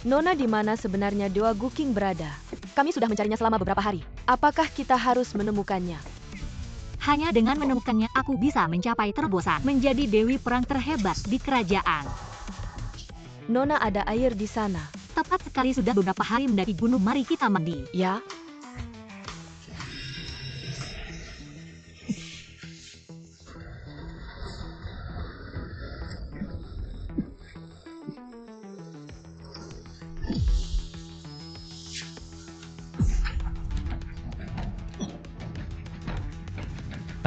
Nona, di mana sebenarnya Dewa Guking berada? Kami sudah mencarinya selama beberapa hari. Apakah kita harus menemukannya? Hanya dengan menemukannya aku bisa mencapai terobosan menjadi dewi perang terhebat di kerajaan. Nona, ada air di sana. Tepat sekali, sudah beberapa hari mendaki gunung, mari kita mandi. Ya.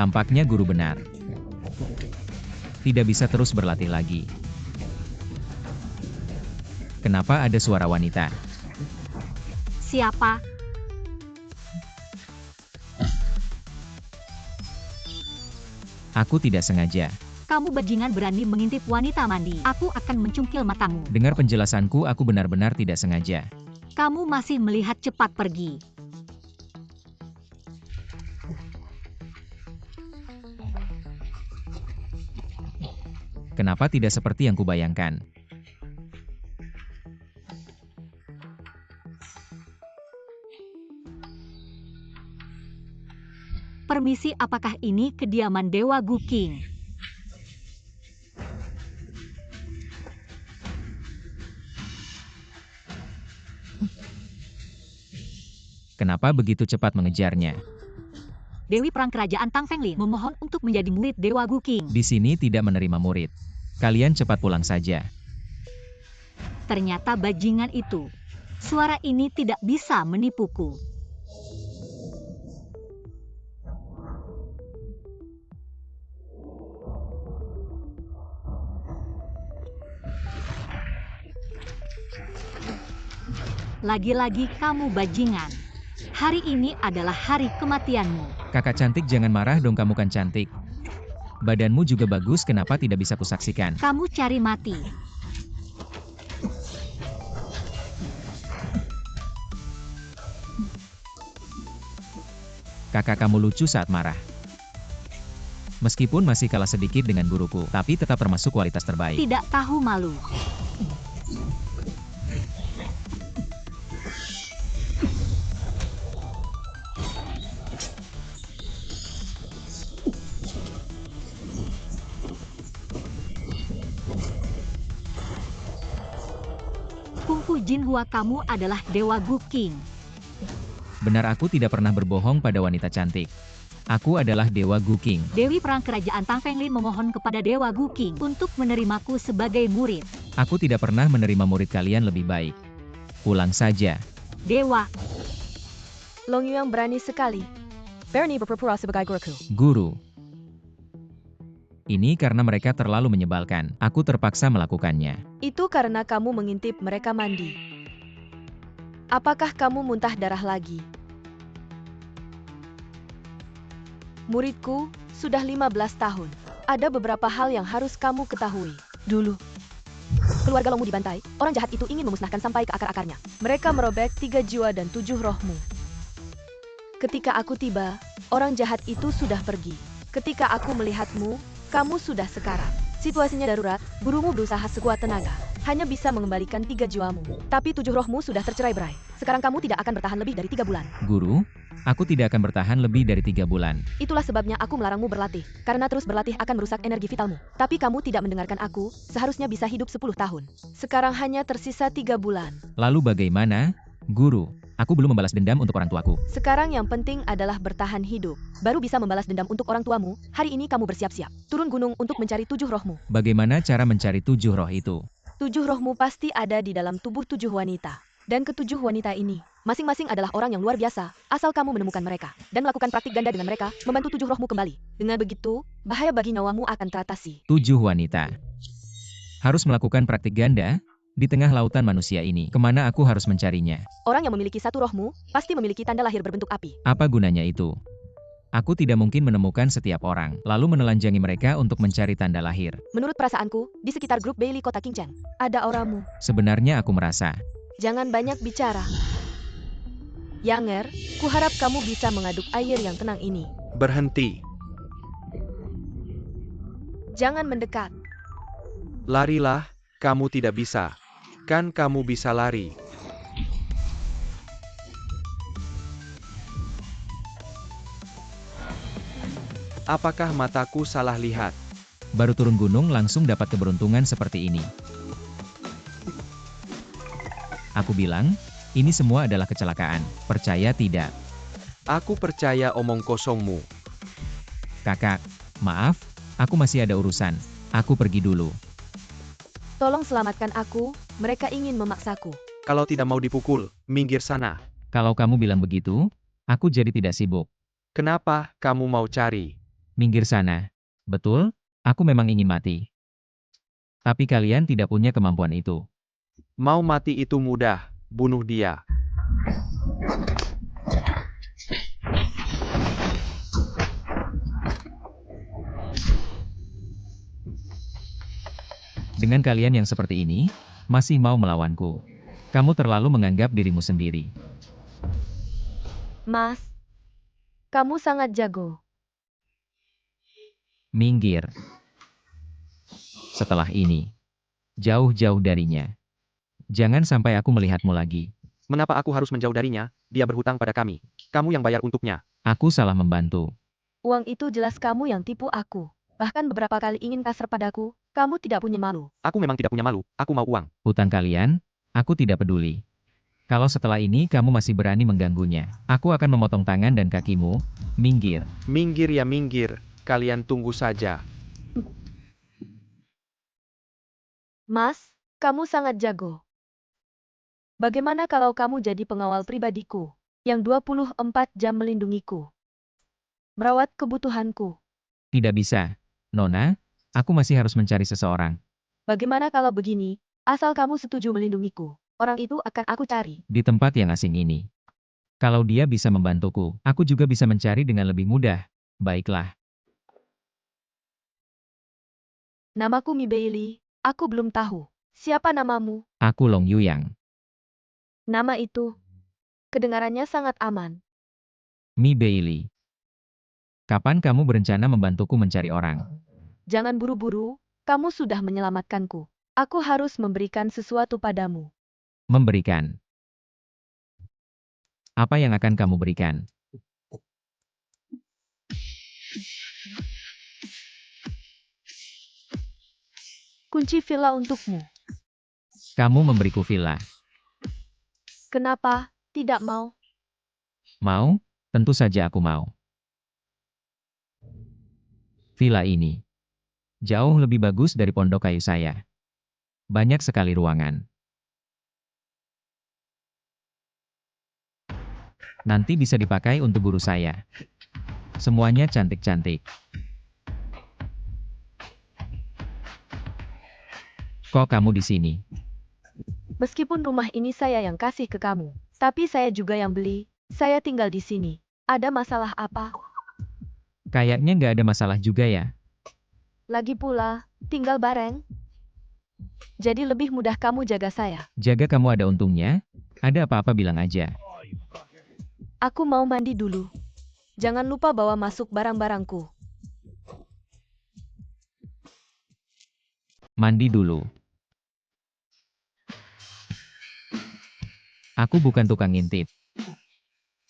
Tampaknya guru benar. Tidak bisa terus berlatih lagi. Kenapa ada suara wanita? Siapa? Aku tidak sengaja. Kamu bajingan berani mengintip wanita mandi. Aku akan mencungkil matamu. Dengar penjelasanku, aku benar-benar tidak sengaja. Kamu masih melihat, cepat pergi. Kenapa tidak seperti yang kubayangkan? Permisi, apakah ini kediaman Dewa Guking? Kenapa begitu cepat mengejarnya? Dewi perang kerajaan Tang Fenglin memohon untuk menjadi murid Dewa Guking. Di sini tidak menerima murid. Kalian cepat pulang saja. Ternyata bajingan itu. Suara ini tidak bisa menipuku. Lagi-lagi kamu bajingan. Hari ini adalah hari kematianmu. Kakak cantik, jangan marah dong, kamu kan cantik. Badanmu juga bagus, kenapa tidak bisa kusaksikan? Kamu cari mati. Kakak kamu lucu saat marah. Meskipun masih kalah sedikit dengan guruku, tapi tetap termasuk kualitas terbaik. Tidak tahu malu. Kungfu Jinhua, kamu adalah Dewa Guking. Benar, aku tidak pernah berbohong pada wanita cantik. Aku adalah Dewa Guking. Dewi perang kerajaan Tang Fenglin memohon kepada Dewa Guking untuk menerimaku sebagai murid. Aku tidak pernah menerima murid kalian, lebih baik pulang saja. Dewa. Long Yuang berani sekali. Berani berpura-pura sebagai guruku. Guru. Ini karena mereka terlalu menyebalkan. Aku terpaksa melakukannya. Itu karena kamu mengintip mereka mandi. Apakah kamu muntah darah lagi? Muridku, sudah 15 tahun. Ada beberapa hal yang harus kamu ketahui. Dulu, keluarga Longmu dibantai. Orang jahat itu ingin memusnahkan sampai ke akar-akarnya. Mereka merobek 3 jiwa dan 7 rohmu. Ketika aku tiba, orang jahat itu sudah pergi. Ketika aku melihatmu, kamu sudah sekarat. Situasinya darurat, gurumu berusaha sekuat tenaga. Hanya bisa mengembalikan 3 jiwamu. Tapi 7 rohmu sudah tercerai-berai. Sekarang kamu tidak akan bertahan lebih dari 3 bulan. Guru, aku tidak akan bertahan lebih dari 3 bulan. Itulah sebabnya aku melarangmu berlatih. Karena terus berlatih akan merusak energi vitalmu. Tapi kamu tidak mendengarkan aku, seharusnya bisa hidup 10 tahun. Sekarang hanya tersisa 3 bulan. Lalu bagaimana? Guru, aku belum membalas dendam untuk orang tuaku. Sekarang yang penting adalah bertahan hidup. Baru bisa membalas dendam untuk orang tuamu. Hari ini kamu bersiap-siap. Turun gunung untuk mencari 7 rohmu. Bagaimana cara mencari 7 roh itu? 7 rohmu pasti ada di dalam tubuh 7 wanita. Dan ke-7 wanita ini, masing-masing adalah orang yang luar biasa, asal kamu menemukan mereka. Dan melakukan praktik ganda dengan mereka, membantu 7 rohmu kembali. Dengan begitu, bahaya bagi nyawamu akan teratasi. 7 wanita. Harus melakukan praktik ganda? Di tengah lautan manusia ini, kemana aku harus mencarinya? Orang yang memiliki 1 rohmu, pasti memiliki tanda lahir berbentuk api. Apa gunanya itu? Aku tidak mungkin menemukan setiap orang, lalu menelanjangi mereka untuk mencari tanda lahir. Menurut perasaanku, di sekitar grup Bailey kota Qingchen, ada auramu. Sebenarnya aku merasa. Jangan banyak bicara. Yanger, kuharap kamu bisa mengaduk air yang tenang ini. Berhenti. Jangan mendekat. Larilah, kamu tidak bisa. Kan kamu bisa lari. Apakah mataku salah lihat? Baru turun gunung langsung dapat keberuntungan seperti ini. Aku bilang, ini semua adalah kecelakaan. Percaya tidak? Aku percaya omong kosongmu. Kakak, maaf, aku masih ada urusan. Aku pergi dulu. Tolong selamatkan aku, mereka ingin memaksaku. Kalau tidak mau dipukul, minggir sana. Kalau kamu bilang begitu, aku jadi tidak sibuk. Kenapa kamu mau cari? Minggir sana. Betul, aku memang ingin mati. Tapi kalian tidak punya kemampuan itu. Mau mati itu mudah, bunuh dia. Dengan kalian yang seperti ini, masih mau melawanku. Kamu terlalu menganggap dirimu sendiri. Mas, kamu sangat jago. Minggir. Setelah ini, jauh-jauh darinya. Jangan sampai aku melihatmu lagi. Mengapa aku harus menjauh darinya? Dia berhutang pada kami. Kamu yang bayar untuknya. Aku salah membantu. Uang itu jelas kamu yang tipu aku. Bahkan beberapa kali ingin kasar padaku, kamu tidak punya malu. Aku memang tidak punya malu, aku mau uang. Hutang kalian, aku tidak peduli. Kalau setelah ini kamu masih berani mengganggunya, aku akan memotong tangan dan kakimu. Minggir. Minggir ya minggir, kalian tunggu saja. Mas, kamu sangat jago. Bagaimana kalau kamu jadi pengawal pribadiku, yang 24 jam melindungiku? Merawat kebutuhanku. Tidak bisa. Nona, aku masih harus mencari seseorang. Bagaimana kalau begini, asal kamu setuju melindungiku, orang itu akan aku cari. Di tempat yang asing ini. Kalau dia bisa membantuku, aku juga bisa mencari dengan lebih mudah. Baiklah. Namaku Mi Bailey, aku belum tahu. Siapa namamu? Aku Long Yuyang. Nama itu, kedengarannya sangat aman. Mi Bailey. Kapan kamu berencana membantuku mencari orang? Jangan buru-buru, kamu sudah menyelamatkanku. Aku harus memberikan sesuatu padamu. Memberikan. Apa yang akan kamu berikan? Kunci villa untukmu. Kamu memberiku villa. Kenapa tidak mau? Mau? Tentu saja aku mau. Villa ini jauh lebih bagus dari pondok kayu saya. Banyak sekali ruangan. Nanti bisa dipakai untuk guru saya. Semuanya cantik-cantik. Kok kamu di sini? Meskipun rumah ini saya yang kasih ke kamu, tapi saya juga yang beli. Saya tinggal di sini. Ada masalah apa? Kayaknya nggak ada masalah juga ya. Lagi pula, tinggal bareng. Jadi lebih mudah kamu jaga saya. Jaga kamu ada untungnya. Ada apa-apa bilang aja. Aku mau mandi dulu. Jangan lupa bawa masuk barang-barangku. Mandi dulu. Aku bukan tukang ngintip.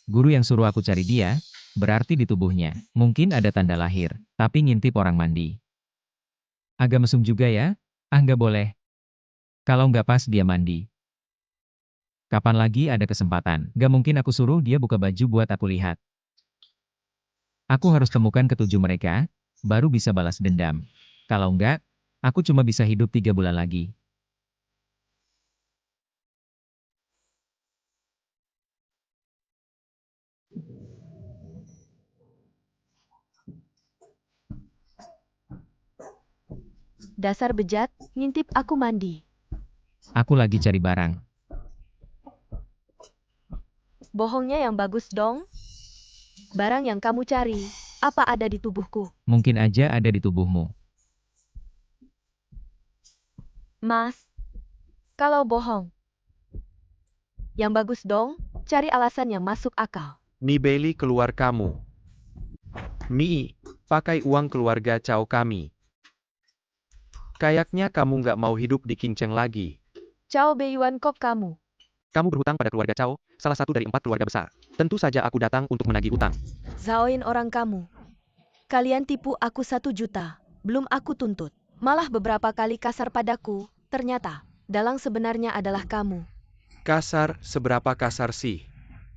Guru yang suruh aku cari dia, berarti di tubuhnya. Mungkin ada tanda lahir, tapi ngintip orang mandi. Agak mesum juga ya? Ah nggak boleh. Kalau nggak pas dia mandi. Kapan lagi ada kesempatan? Nggak mungkin aku suruh dia buka baju buat aku lihat. Aku harus temukan ketujuh mereka, baru bisa balas dendam. Kalau nggak, aku cuma bisa hidup 3 bulan lagi. Dasar bejat, ngintip aku mandi. Aku lagi cari barang. Bohongnya yang bagus dong. Barang yang kamu cari, apa ada di tubuhku? Mungkin aja ada di tubuhmu. Mas, kalau bohong. Yang bagus dong, cari alasan yang masuk akal. Mi Bailey keluar kamu. Mi, pakai uang keluarga Cao kami. Kayaknya kamu nggak mau hidup di Kinceng lagi. Cao Beiyuan kok kamu? Kamu berhutang pada keluarga Cao, salah satu dari 4 keluarga besar. Tentu saja aku datang untuk menagih utang. Zaoin orang kamu. Kalian tipu aku 1 juta. Belum aku tuntut. Malah beberapa kali kasar padaku. Ternyata, dalang sebenarnya adalah kamu. Kasar, seberapa kasar sih?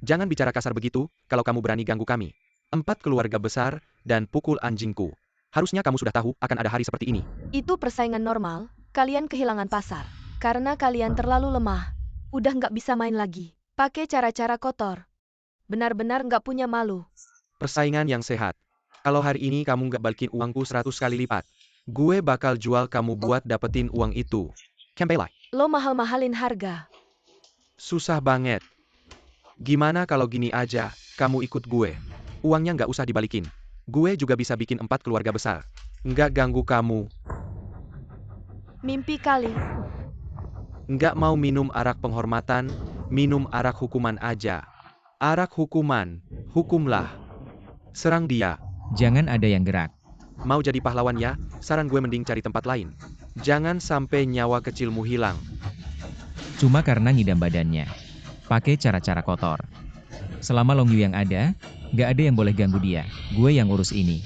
Jangan bicara kasar begitu, kalau kamu berani ganggu kami. 4 keluarga besar, dan pukul anjingku. Harusnya kamu sudah tahu akan ada hari seperti ini. Itu persaingan normal. Kalian kehilangan pasar. Karena kalian terlalu lemah. Udah nggak bisa main lagi. Pakai cara-cara kotor. Benar-benar nggak punya malu. Persaingan yang sehat. Kalau hari ini kamu nggak balikin uangku 100 kali lipat, gue bakal jual kamu buat dapetin uang itu. Kempelai. Lo mahal-mahalin harga. Susah banget. Gimana kalau gini aja, kamu ikut gue. Uangnya nggak usah dibalikin. Gue juga bisa bikin 4 keluarga besar. Nggak ganggu kamu. Mimpi kali. Nggak mau minum arak penghormatan, minum arak hukuman aja. Arak hukuman, hukumlah. Serang dia. Jangan ada yang gerak. Mau jadi pahlawan ya, saran gue mending cari tempat lain. Jangan sampai nyawa kecilmu hilang. Cuma karena ngidam badannya. Pakai cara-cara kotor. Selama Long Yuyang ada, nggak ada yang boleh ganggu dia. Gue yang urus ini.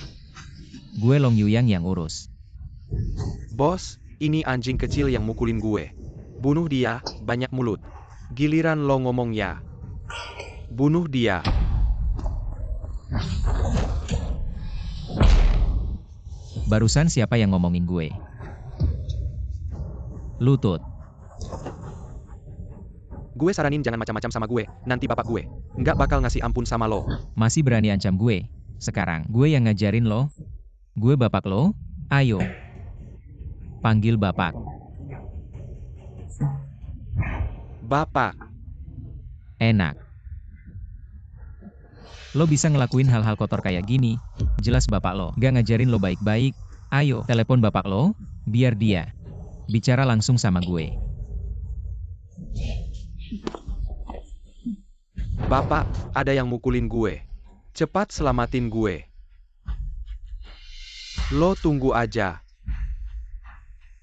Gue Long Yuyang yang urus. Bos, ini anjing kecil yang mukulin gue. Bunuh dia, banyak mulut. Giliran lo ngomong ya. Bunuh dia. Barusan siapa yang ngomongin gue? Lutut. Gue saranin jangan macam-macam sama gue, nanti bapak gue nggak bakal ngasih ampun sama lo. Masih berani ancam gue? Sekarang, gue yang ngajarin lo. Gue bapak lo, ayo. Panggil bapak. Bapak. Enak. Lo bisa ngelakuin hal-hal kotor kayak gini. Jelas bapak lo gak ngajarin lo baik-baik. Ayo, telepon bapak lo, biar dia bicara langsung sama gue. Bapak, ada yang mukulin gue. Cepat selamatin gue. Lo tunggu aja.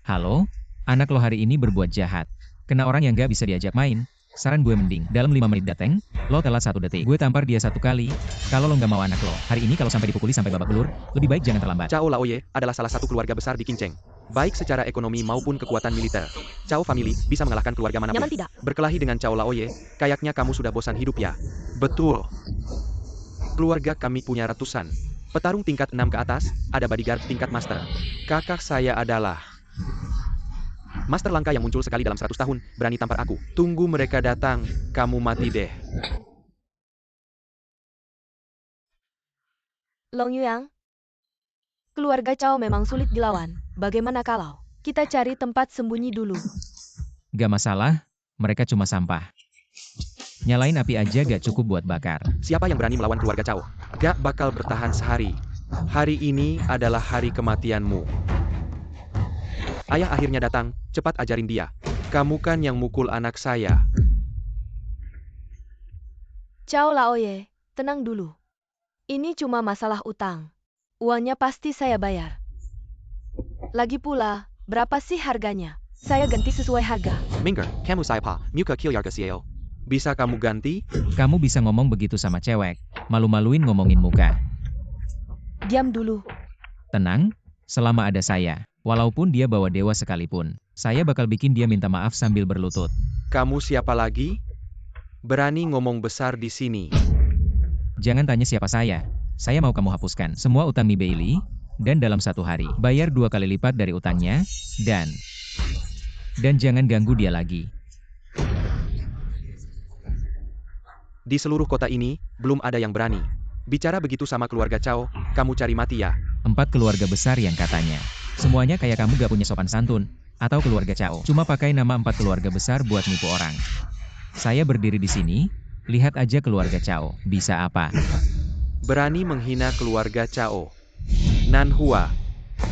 Halo? Anak lo hari ini berbuat jahat. Kena orang yang gak bisa diajak main. Saran gue mending, dalam 5 menit dateng, lo telat 1 detik. Gue tampar dia 1 kali. Kalau lo gak mau anak lo, hari ini kalau sampai dipukuli sampai babak belur, lebih baik jangan terlambat. Cao Laoye adalah salah satu keluarga besar di Qingcheng. Baik secara ekonomi maupun kekuatan militer. Cao Family bisa mengalahkan keluarga manapun. Nyaman tidak? Berkelahi dengan Cao Laoye, kayaknya kamu sudah bosan hidup ya. Betul. Keluarga kami punya ratusan. Petarung tingkat 6 ke atas, ada bodyguard tingkat master. Kakak saya adalah master langka yang muncul sekali dalam 100 tahun, berani tampar aku. Tunggu mereka datang, kamu mati deh. Long Yuyang. Keluarga Cao memang sulit dilawan. Bagaimana kalau kita cari tempat sembunyi dulu? Gak masalah, mereka cuma sampah. Nyalain api aja gak cukup buat bakar. Siapa yang berani melawan keluarga Cao? Gak bakal bertahan sehari. Hari ini adalah hari kematianmu. Ayah akhirnya datang, cepat ajarin dia. Kamu kan yang mukul anak saya. Cao Laoye, tenang dulu. Ini cuma masalah utang. Uangnya pasti saya bayar. Lagi pula, berapa sih harganya? Saya ganti sesuai harga. Minger, kamu siapa? Muka kilyarga siyo. Bisa kamu ganti? Kamu bisa ngomong begitu sama cewek, malu-maluin ngomongin muka. Diam dulu. Tenang, selama ada saya. Walaupun dia bawa dewa sekalipun, saya bakal bikin dia minta maaf sambil berlutut. Kamu siapa lagi? Berani ngomong besar di sini. Jangan tanya siapa saya mau kamu hapuskan semua utang Mi Bailey, dan dalam 1 hari, bayar 2 kali lipat dari utangnya, dan jangan ganggu dia lagi. Di seluruh kota ini, belum ada yang berani. Bicara begitu sama keluarga Cao, kamu cari mati ya. 4 keluarga besar yang katanya semuanya kayak kamu gak punya sopan santun, atau keluarga Cao. Cuma pakai nama 4 keluarga besar buat nipu orang. Saya berdiri di sini, lihat aja keluarga Cao, bisa apa? Berani menghina keluarga Cao. Nanhua.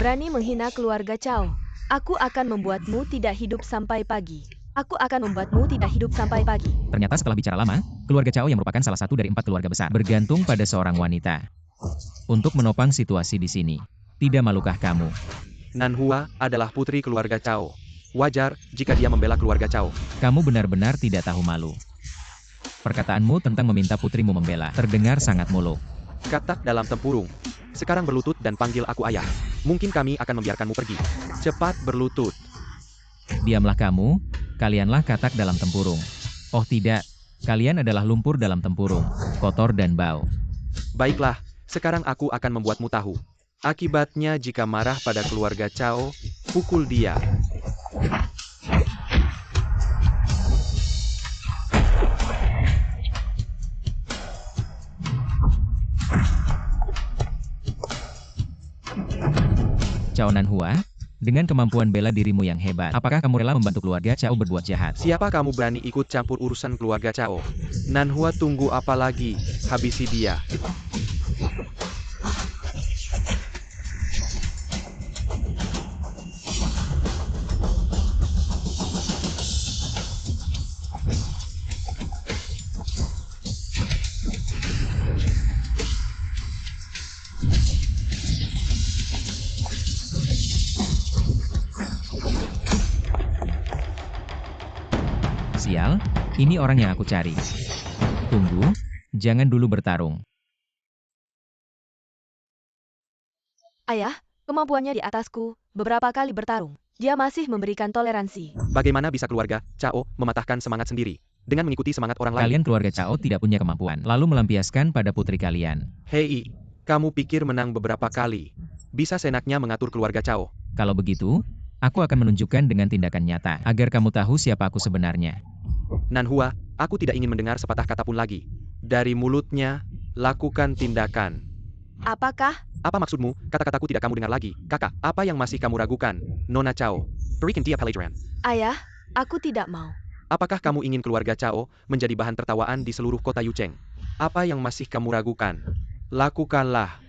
Berani menghina keluarga Cao. Aku akan membuatmu tidak hidup sampai pagi. Aku akan membuatmu tidak hidup sampai pagi. Ternyata setelah bicara lama, keluarga Cao yang merupakan salah satu dari 4 keluarga besar bergantung pada seorang wanita. Untuk menopang situasi di sini. Tidak malukah kamu? Nanhua adalah putri keluarga Cao. Wajar jika dia membela keluarga Cao. Kamu benar-benar tidak tahu malu. Perkataanmu tentang meminta putrimu membela terdengar sangat muluk. Katak dalam tempurung. Sekarang berlutut dan panggil aku ayah. Mungkin kami akan membiarkanmu pergi. Cepat berlutut. Diamlah kamu, kalianlah katak dalam tempurung. Oh tidak, kalian adalah lumpur dalam tempurung, kotor dan bau. Baiklah, sekarang aku akan membuatmu tahu. Akibatnya jika marah pada keluarga Cao, pukul dia. Cao Nanhua, dengan kemampuan bela dirimu yang hebat, apakah kamu rela membantu keluarga Cao berbuat jahat? Siapa kamu berani ikut campur urusan keluarga Cao? Nanhua tunggu apa lagi? Habisi dia. Sial, ini orang yang aku cari. Tunggu, jangan dulu bertarung. Ayah, kemampuannya di atasku, beberapa kali bertarung. Dia masih memberikan toleransi. Bagaimana bisa keluarga Cao mematahkan semangat sendiri dengan mengikuti semangat orang lain? Kalian keluarga Cao tidak punya kemampuan, lalu melampiaskan pada putri kalian. Hei, kamu pikir menang beberapa kali bisa seenaknya mengatur keluarga Cao? Kalau begitu, aku akan menunjukkan dengan tindakan nyata, agar kamu tahu siapa aku sebenarnya. Nanhua, aku tidak ingin mendengar sepatah kata pun lagi. Dari mulutnya, lakukan tindakan. Apakah? Apa maksudmu? Kata-kataku tidak kamu dengar lagi. Kakak, apa yang masih kamu ragukan? Nona Cao. Berikan dia pelajaran. Ayah, aku tidak mau. Apakah kamu ingin keluarga Cao menjadi bahan tertawaan di seluruh kota Yucheng? Apa yang masih kamu ragukan? Lakukanlah.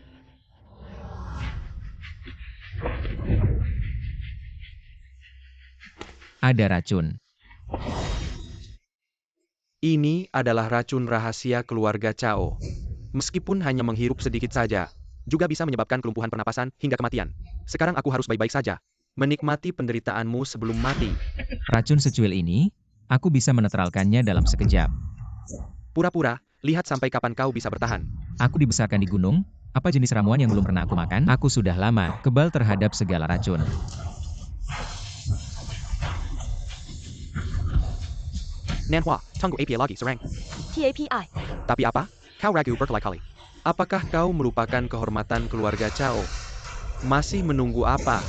Ada racun. Ini adalah racun rahasia keluarga Cao. Meskipun hanya menghirup sedikit saja, juga bisa menyebabkan kelumpuhan pernapasan hingga kematian. Sekarang aku harus baik-baik saja. Menikmati penderitaanmu sebelum mati. Racun secuil ini, aku bisa menetralkannya dalam sekejap. Pura-pura, lihat sampai kapan kau bisa bertahan. Aku dibesarkan di gunung, apa jenis ramuan yang belum pernah aku makan? Aku sudah lama kebal terhadap segala racun. Nanhua, tunggu API lagi, serang. TAPI. Tapi apa? Kau ragu berkali-kali. Apakah kau melupakan kehormatan keluarga Cao? Masih menunggu apa?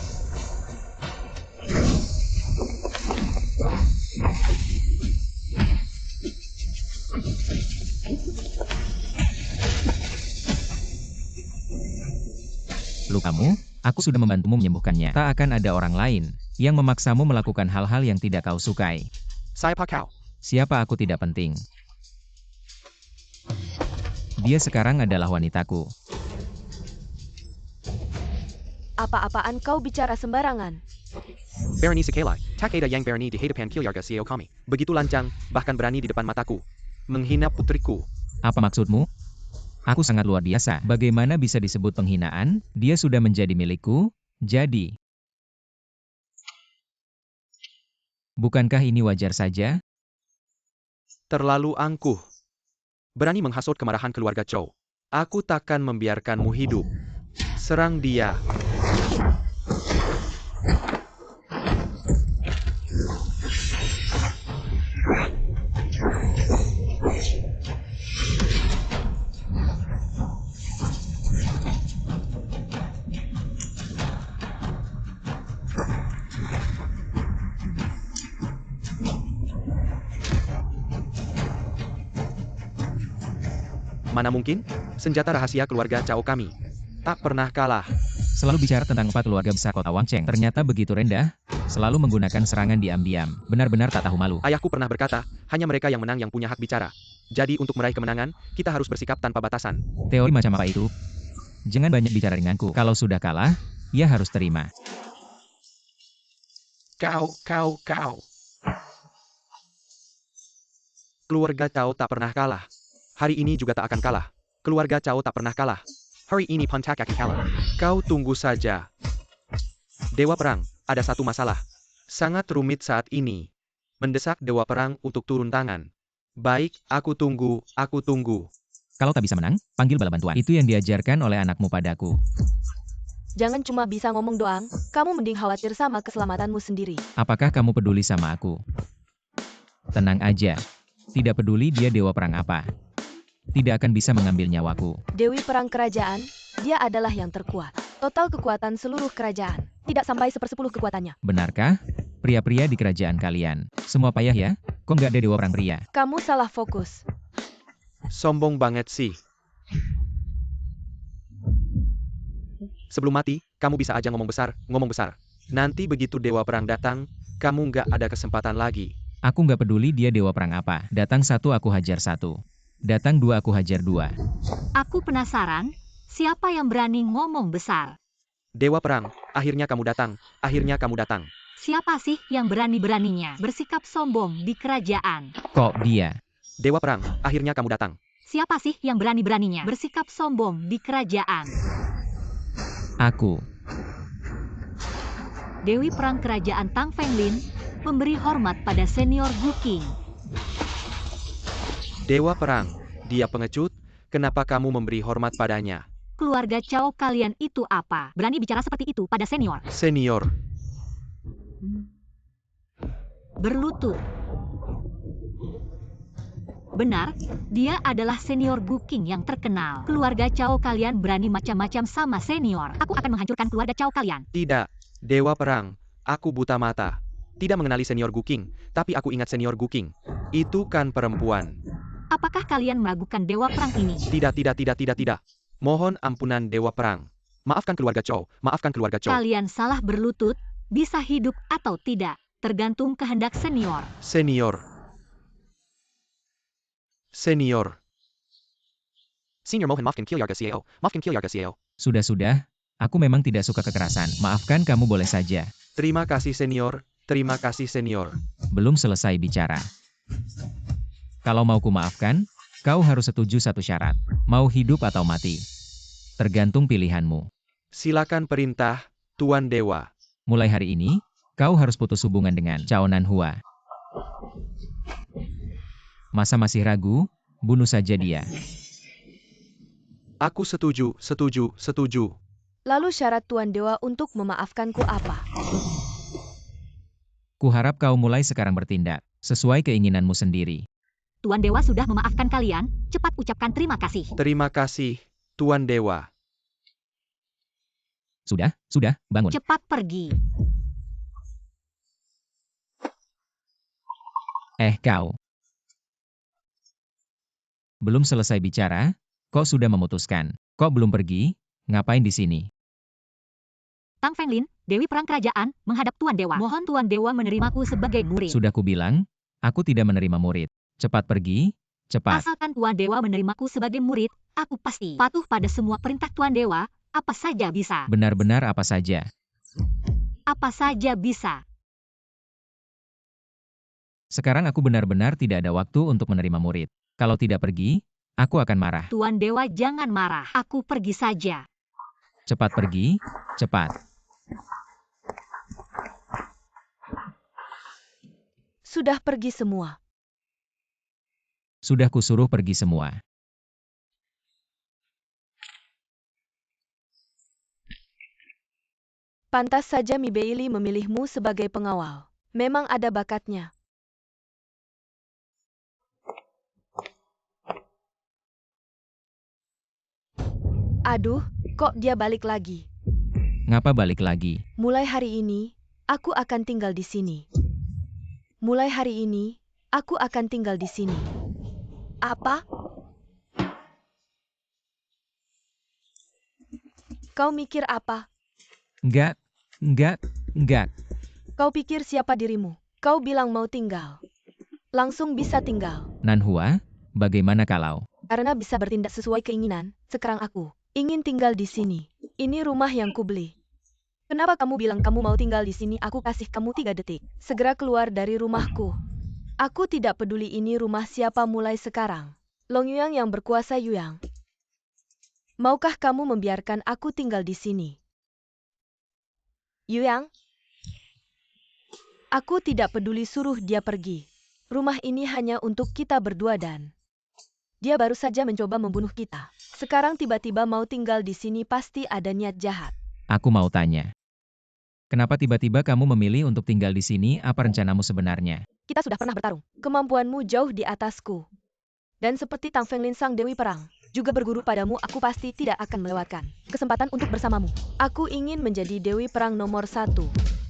Lukamu, aku sudah membantumu menyembuhkannya. Tak akan ada orang lain yang memaksamu melakukan hal-hal yang tidak kau sukai. Siapa kau? Siapa aku tidak penting. Dia sekarang adalah wanitaku. Apa-apaan kau bicara sembarangan? Berani sekali, tak ada yang berani di hadapan keluarga Xiao kami. Begitu lancang, bahkan berani di depan mataku. Menghina putriku. Apa maksudmu? Aku sangat luar biasa. Bagaimana bisa disebut penghinaan? Dia sudah menjadi milikku, jadi. Bukankah ini wajar saja? Terlalu angkuh. Berani menghasut kemarahan keluarga Cao. Aku takkan membiarkanmu hidup. Serang dia. Mana mungkin? Senjata rahasia keluarga Cao kami. Tak pernah kalah. Selalu bicara tentang 4 keluarga besar kota Wangcheng. Ternyata begitu rendah, selalu menggunakan serangan diam-diam. Benar-benar tak tahu malu. Ayahku pernah berkata, hanya mereka yang menang yang punya hak bicara. Jadi untuk meraih kemenangan, kita harus bersikap tanpa batasan. Teori macam apa itu? Jangan banyak bicara denganku. Kalau sudah kalah, ya harus terima. Kau. Keluarga Cao tak pernah kalah. Hari ini juga tak akan kalah. Keluarga Cao tak pernah kalah. Hari ini pun tak akan kalah. Kau tunggu saja. Dewa Perang, ada satu masalah. Sangat rumit saat ini. Mendesak Dewa Perang untuk turun tangan. Baik, aku tunggu, aku tunggu. Kalau tak bisa menang, panggil bala bantuan. Itu yang diajarkan oleh anakmu padaku. Jangan cuma bisa ngomong doang, kamu mending khawatir sama keselamatanmu sendiri. Apakah kamu peduli sama aku? Tenang aja. Tidak peduli dia dewa perang apa. Tidak akan bisa mengambil nyawaku. Dewi Perang Kerajaan, dia adalah yang terkuat. Total kekuatan seluruh kerajaan, tidak sampai 1/10 kekuatannya. Benarkah? Pria-pria di kerajaan kalian. Semua payah ya? Kok nggak ada dewa perang pria? Kamu salah fokus. Sombong banget sih. Sebelum mati, kamu bisa aja ngomong besar. Nanti begitu Dewa Perang datang, kamu nggak ada kesempatan lagi. Aku nggak peduli dia dewa perang apa. Datang satu aku hajar satu. Datang dua aku hajar dua. Aku penasaran, siapa yang berani ngomong besar? Dewa Perang, akhirnya kamu datang. Siapa sih yang berani-beraninya bersikap sombong di kerajaan? Kok dia? Dewa Perang, akhirnya kamu datang. Siapa sih yang berani-beraninya bersikap sombong di kerajaan? Aku. Dewi Perang Kerajaan Tang Fenglin memberi hormat pada senior Gu Qing. Dewa Perang, dia pengecut, kenapa kamu memberi hormat padanya? Keluarga Cao kalian itu apa? Berani bicara seperti itu pada senior? Senior, Berlutut. Benar, dia adalah senior Gu Qing yang terkenal. Keluarga Cao kalian berani macam-macam sama senior. Aku akan menghancurkan keluarga Cao kalian. tidak. Dewa Perang, aku buta mata. Tidak mengenali senior Gu Qing, tapi aku ingat senior Gu Qing. Itu kan perempuan. Apakah kalian meragukan Dewa Perang ini? Tidak. Mohon ampunan Dewa Perang. Maafkan keluarga Chow. Kalian salah berlutut, bisa hidup atau tidak, tergantung kehendak senior. Senior. Senior mohon maafkan keluarga Xiao. Sudah. Aku memang tidak suka kekerasan. Maafkan kamu boleh saja. Terima kasih senior. Belum selesai bicara. Kalau mau ku maafkan, kau harus setuju satu syarat. Mau hidup atau mati. Tergantung pilihanmu. Silakan perintah, Tuan Dewa. Mulai hari ini, kau harus putus hubungan dengan Cao Nanhua. Masa masih ragu? Bunuh saja dia. Aku setuju. Lalu syarat Tuan Dewa untuk memaafkanku apa? Kuharap kau mulai sekarang bertindak, sesuai keinginanmu sendiri. Tuan Dewa sudah memaafkan kalian, cepat ucapkan terima kasih. Terima kasih, Tuan Dewa. Sudah, bangun. Cepat pergi. Kau. Belum selesai bicara, kok sudah memutuskan? Kok belum pergi? Ngapain di sini? Tang Fenglin, Dewi Perang Kerajaan, menghadap Tuan Dewa. Mohon Tuan Dewa menerimaku sebagai murid. Sudah kubilang, aku tidak menerima murid. Cepat pergi, cepat. Asalkan Tuan Dewa menerimaku sebagai murid, aku pasti patuh pada semua perintah Tuan Dewa, apa saja bisa. Benar-benar apa saja. Apa saja bisa. Sekarang aku benar-benar tidak ada waktu untuk menerima murid. Kalau tidak pergi, aku akan marah. Tuan Dewa jangan marah, aku pergi saja. Cepat pergi, cepat. Sudah pergi semua. Sudah kusuruh pergi semua. Pantas saja Mi Beili memilihmu sebagai pengawal. Memang ada bakatnya. Aduh, kok dia balik lagi? Ngapa balik lagi? Mulai hari ini, aku akan tinggal di sini. Apa? Kau mikir apa? Enggak. Kau pikir siapa dirimu? Kau bilang mau tinggal. Langsung bisa tinggal. Nanhua, bagaimana kalau? Karena bisa bertindak sesuai keinginan, sekarang aku ingin tinggal di sini. Ini rumah yang kubeli. Kenapa kamu bilang kamu mau tinggal di sini? Aku kasih kamu 3 detik. Segera keluar dari rumahku. Aku tidak peduli ini rumah siapa mulai sekarang. Long Yuang yang berkuasa Yuang. Maukah kamu membiarkan aku tinggal di sini? Yuang? Aku tidak peduli, suruh dia pergi. Rumah ini hanya untuk kita berdua dan dia baru saja mencoba membunuh kita. Sekarang tiba-tiba mau tinggal di sini, pasti ada niat jahat. Aku mau tanya. Kenapa tiba-tiba kamu memilih untuk tinggal di sini? Apa rencanamu sebenarnya? Kita sudah pernah bertarung. Kemampuanmu jauh di atasku. Dan seperti Tang Fenglin sang Dewi Perang, juga berguru padamu, aku pasti tidak akan melewatkan kesempatan untuk bersamamu. Aku ingin menjadi Dewi Perang nomor 1.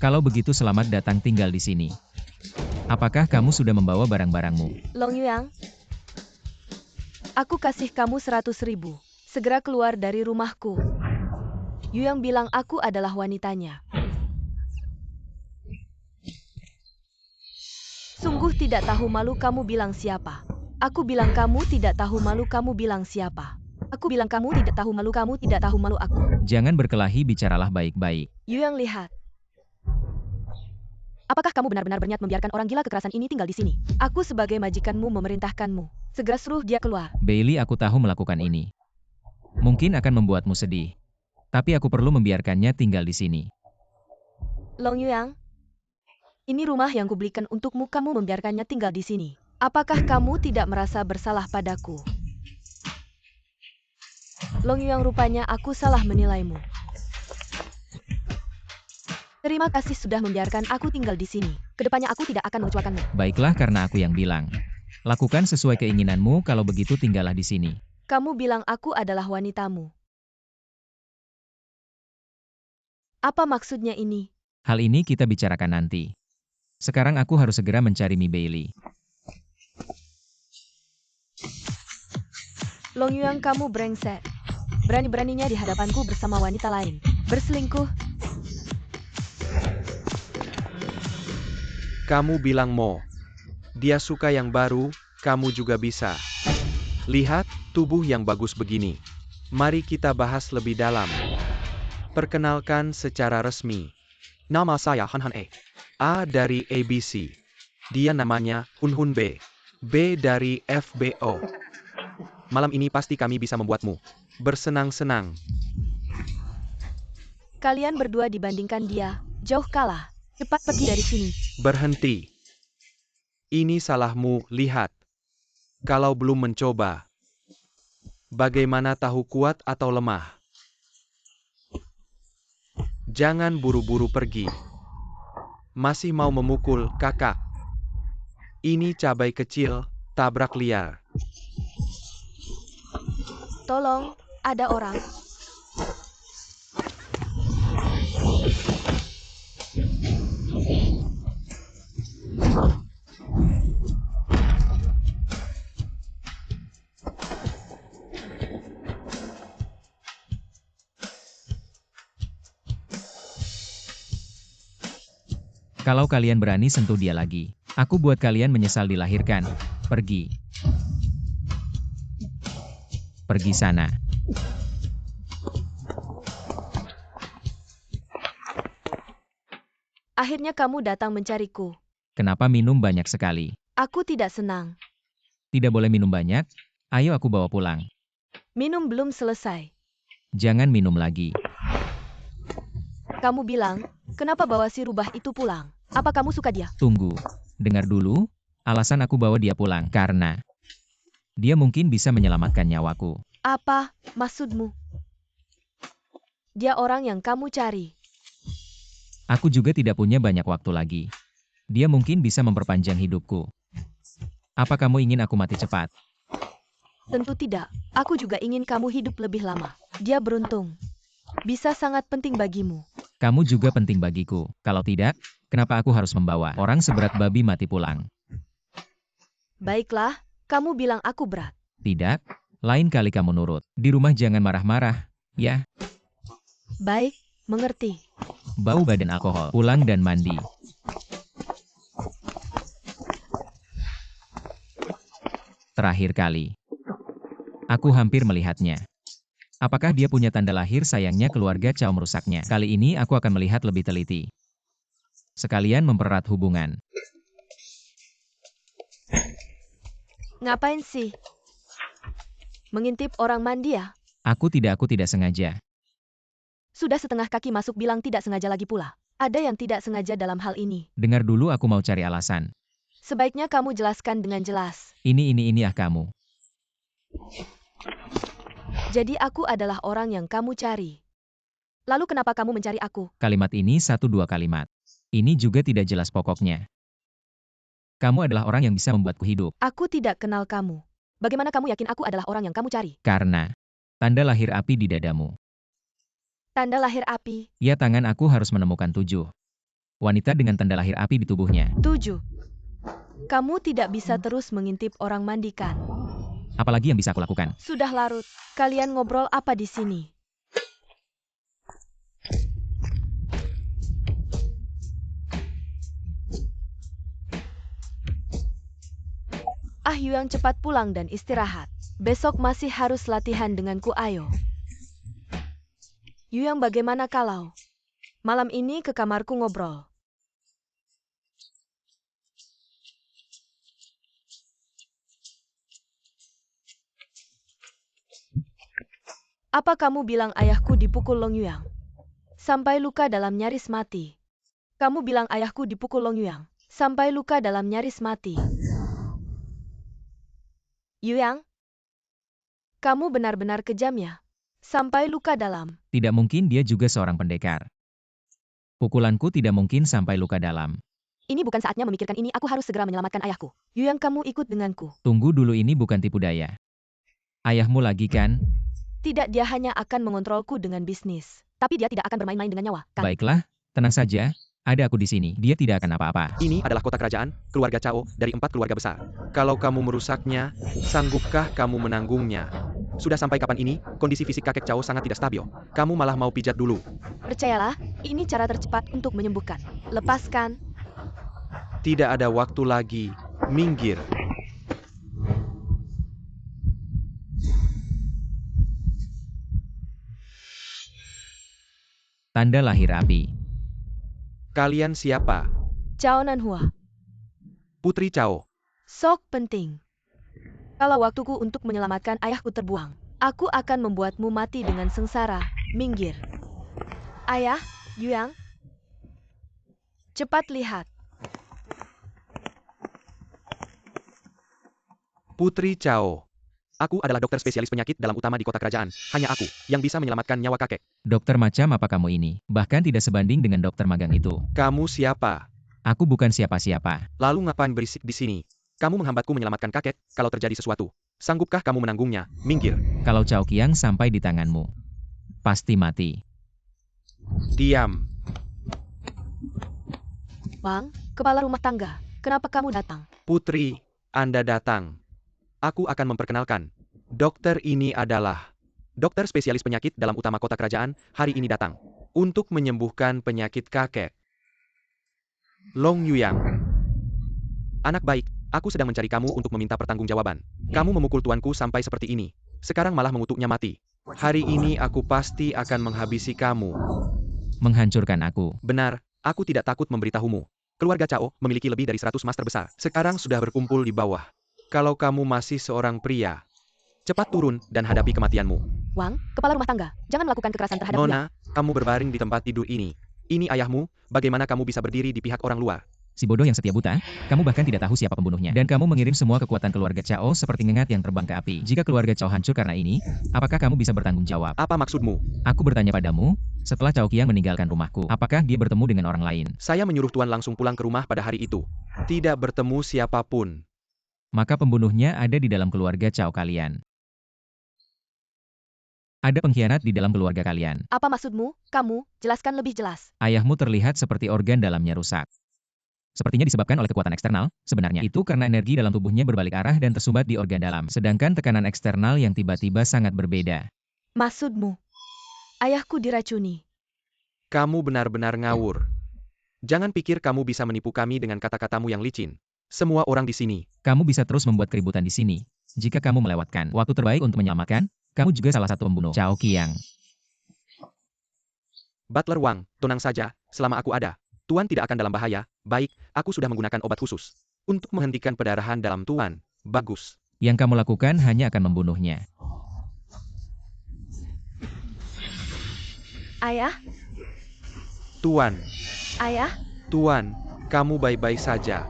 Kalau begitu selamat datang tinggal di sini. Apakah kamu sudah membawa barang-barangmu? Long Yuang, aku kasih kamu 100.000. Segera keluar dari rumahku. Yuyang bilang aku adalah wanitanya. Sungguh tidak tahu malu, kamu bilang siapa? Aku bilang kamu tidak tahu malu, kamu bilang siapa? Aku bilang kamu tidak tahu malu, kamu tidak tahu malu aku. Jangan berkelahi, bicaralah baik-baik. Yuyang, lihat. Apakah kamu benar-benar berniat membiarkan orang gila kekerasan ini tinggal di sini? Aku sebagai majikanmu memerintahkanmu. Segera suruh dia keluar. Bailey, aku tahu melakukan ini mungkin akan membuatmu sedih. Tapi aku perlu membiarkannya tinggal di sini. Long Yuang, ini rumah yang kubelikan untukmu, kamu membiarkannya tinggal di sini. Apakah kamu tidak merasa bersalah padaku? Long Yuang, rupanya aku salah menilaimu. Terima kasih sudah membiarkan aku tinggal di sini. Kedepannya aku tidak akan mengecualikanmu. Baiklah, karena aku yang bilang. Lakukan sesuai keinginanmu, kalau begitu tinggallah di sini. Kamu bilang aku adalah wanitamu. Apa maksudnya ini? Hal ini kita bicarakan nanti. Sekarang aku harus segera mencari Mi Bailey. Long Yuang, kamu brengsek. Berani-beraninya di hadapanku bersama wanita lain. Berselingkuh. Kamu bilang Mo. Dia suka yang baru, kamu juga bisa. Lihat, tubuh yang bagus begini. Mari kita bahas lebih dalam. Perkenalkan secara resmi. Nama saya Han Han E. A dari ABC. Dia namanya Hun Hun B. B dari FBO. Malam ini pasti kami bisa membuatmu bersenang-senang. Kalian berdua dibandingkan dia, jauh kalah. Cepat pergi dari sini. Berhenti. Ini salahmu, lihat. Kalau belum mencoba, bagaimana tahu kuat atau lemah? Jangan buru-buru pergi. Masih mau memukul, kakak? Ini cabai kecil, tabrak liar. Tolong, ada orang. Kalau kalian berani sentuh dia lagi, aku buat kalian menyesal dilahirkan. Pergi. Pergi sana. Akhirnya kamu datang mencariku. Kenapa minum banyak sekali? Aku tidak senang. Tidak boleh minum banyak. Ayo aku bawa pulang. Minum belum selesai. Jangan minum lagi. Kamu bilang, kenapa bawa si rubah itu pulang? Apa kamu suka dia? Tunggu. Dengar dulu. Alasan aku bawa dia pulang karena dia mungkin bisa menyelamatkan nyawaku. Apa maksudmu? Dia orang yang kamu cari. Aku juga tidak punya banyak waktu lagi. Dia mungkin bisa memperpanjang hidupku. Apa kamu ingin aku mati cepat? Tentu tidak. Aku juga ingin kamu hidup lebih lama. Dia beruntung. Bisa sangat penting bagimu. Kamu juga penting bagiku. Kalau tidak, kenapa aku harus membawa orang seberat babi mati pulang? Baiklah, kamu bilang aku berat. Tidak, lain kali kamu nurut. Di rumah jangan marah-marah, ya? Baik, mengerti. Bau badan alkohol, pulang dan mandi. Terakhir kali. Aku hampir melihatnya. Apakah dia punya tanda lahir? Sayangnya keluarga Chow merusaknya. Kali ini aku akan melihat lebih teliti. Sekalian mempererat hubungan. Ngapain sih? Mengintip orang mandi ya? Aku tidak sengaja. Sudah setengah kaki masuk, bilang tidak sengaja lagi pula. Ada yang tidak sengaja dalam hal ini. Dengar dulu, aku mau cari alasan. Sebaiknya kamu jelaskan dengan jelas. Ini kamu. Jadi aku adalah orang yang kamu cari. Lalu kenapa kamu mencari aku? Kalimat ini 1-2 kalimat. Ini juga tidak jelas pokoknya. Kamu adalah orang yang bisa membuatku hidup. Aku tidak kenal kamu. Bagaimana kamu yakin aku adalah orang yang kamu cari? Karena tanda lahir api di dadamu. Tanda lahir api. Ya, tangan aku harus menemukan 7 wanita dengan tanda lahir api di tubuhnya. 7. Kamu tidak bisa terus mengintip orang mandikan. Apalagi yang bisa aku lakukan? Sudah larut. Kalian ngobrol apa di sini? Yuang cepat pulang dan istirahat. Besok masih harus latihan denganku, ayo. Yuang, bagaimana kalau malam ini ke kamarku ngobrol? Apa kamu bilang ayahku dipukul Long Yuang? Sampai luka dalam nyaris mati. Kamu bilang ayahku dipukul Long Yuang. Sampai luka dalam nyaris mati. Yuang, kamu benar-benar kejam ya. Sampai luka dalam. Tidak mungkin, dia juga seorang pendekar. Pukulanku tidak mungkin sampai luka dalam. Ini bukan saatnya memikirkan ini, aku harus segera menyelamatkan ayahku. Yuang, kamu ikut denganku. Tunggu dulu, ini bukan tipu daya. Ayahmu lagi kan? Tidak, dia hanya akan mengontrolku dengan bisnis. Tapi dia tidak akan bermain-main dengan nyawa, kan? Baiklah, tenang saja. Ada aku di sini, dia tidak akan apa-apa. Ini adalah kota kerajaan, keluarga Cao, dari 4 keluarga besar. Kalau kamu merusaknya, sanggupkah kamu menanggungnya? Sudah sampai kapan ini, kondisi fisik kakek Cao sangat tidak stabil. Kamu malah mau pijat dulu. Percayalah, ini cara tercepat untuk menyembuhkan. Lepaskan. Tidak ada waktu lagi. Minggir. Tanda lahir api. Kalian siapa? Cao Nanhua. Putri Cao. Sok penting. Kalau waktuku untuk menyelamatkan ayahku terbuang, aku akan membuatmu mati dengan sengsara. Minggir. Ayah, Yuang. Cepat lihat. Putri Cao. Aku adalah dokter spesialis penyakit dalam utama di kota kerajaan. Hanya aku yang bisa menyelamatkan nyawa kakek. Dokter macam apa kamu ini? Bahkan tidak sebanding dengan dokter magang itu. Kamu siapa? Aku bukan siapa-siapa. Lalu ngapain berisik di sini? Kamu menghambatku menyelamatkan kakek kalau terjadi sesuatu. Sanggupkah kamu menanggungnya? Minggir. Kalau Cao Qiang sampai di tanganmu, pasti mati. Diam. Wang, kepala rumah tangga. Kenapa kamu datang? Putri, Anda datang. Aku akan memperkenalkan. Dokter ini adalah dokter spesialis penyakit dalam utama kota kerajaan, hari ini datang untuk menyembuhkan penyakit kakek. Long Yuang. Anak baik, aku sedang mencari kamu untuk meminta pertanggungjawaban. Kamu memukul tuanku sampai seperti ini. Sekarang malah mengutuknya mati. Hari ini aku pasti akan menghabisi kamu. Menghancurkan aku. Benar, aku tidak takut memberitahumu. Keluarga Cao memiliki lebih dari 100 master besar. Sekarang sudah berkumpul di bawah. Kalau kamu masih seorang pria, cepat turun dan hadapi kematianmu. Wang, kepala rumah tangga. Jangan melakukan kekerasan terhadap dia. Nona, kamu berbaring di tempat tidur ini. Ini ayahmu, bagaimana kamu bisa berdiri di pihak orang luar? Si bodoh yang setia buta, kamu bahkan tidak tahu siapa pembunuhnya. Dan kamu mengirim semua kekuatan keluarga Cao seperti ngengat yang terbang ke api. Jika keluarga Cao hancur karena ini, apakah kamu bisa bertanggung jawab? Apa maksudmu? Aku bertanya padamu, setelah Cao Qiang meninggalkan rumahku, apakah dia bertemu dengan orang lain? Saya menyuruh tuan langsung pulang ke rumah pada hari itu. Tidak bertemu siapapun. Maka pembunuhnya ada di dalam keluarga Cao kalian. Ada pengkhianat di dalam keluarga kalian. Apa maksudmu? Kamu, jelaskan lebih jelas. Ayahmu terlihat seperti organ dalamnya rusak. Sepertinya disebabkan oleh kekuatan eksternal, sebenarnya itu karena energi dalam tubuhnya berbalik arah dan tersumbat di organ dalam. Sedangkan tekanan eksternal yang tiba-tiba sangat berbeda. Maksudmu? Ayahku diracuni. Kamu benar-benar ngawur. Jangan pikir kamu bisa menipu kami dengan kata-katamu yang licin. Semua orang di sini. Kamu bisa terus membuat keributan di sini. Jika kamu melewatkan waktu terbaik untuk menyelamatkan, kamu juga salah satu pembunuh Cao Qiang. Butler Wang, tenang saja, selama aku ada. Tuan tidak akan dalam bahaya. Baik, aku sudah menggunakan obat khusus untuk menghentikan pendarahan dalam Tuan. Bagus. Yang kamu lakukan hanya akan membunuhnya. Ayah, Tuan, Ayah, Tuan, kamu baik-baik saja.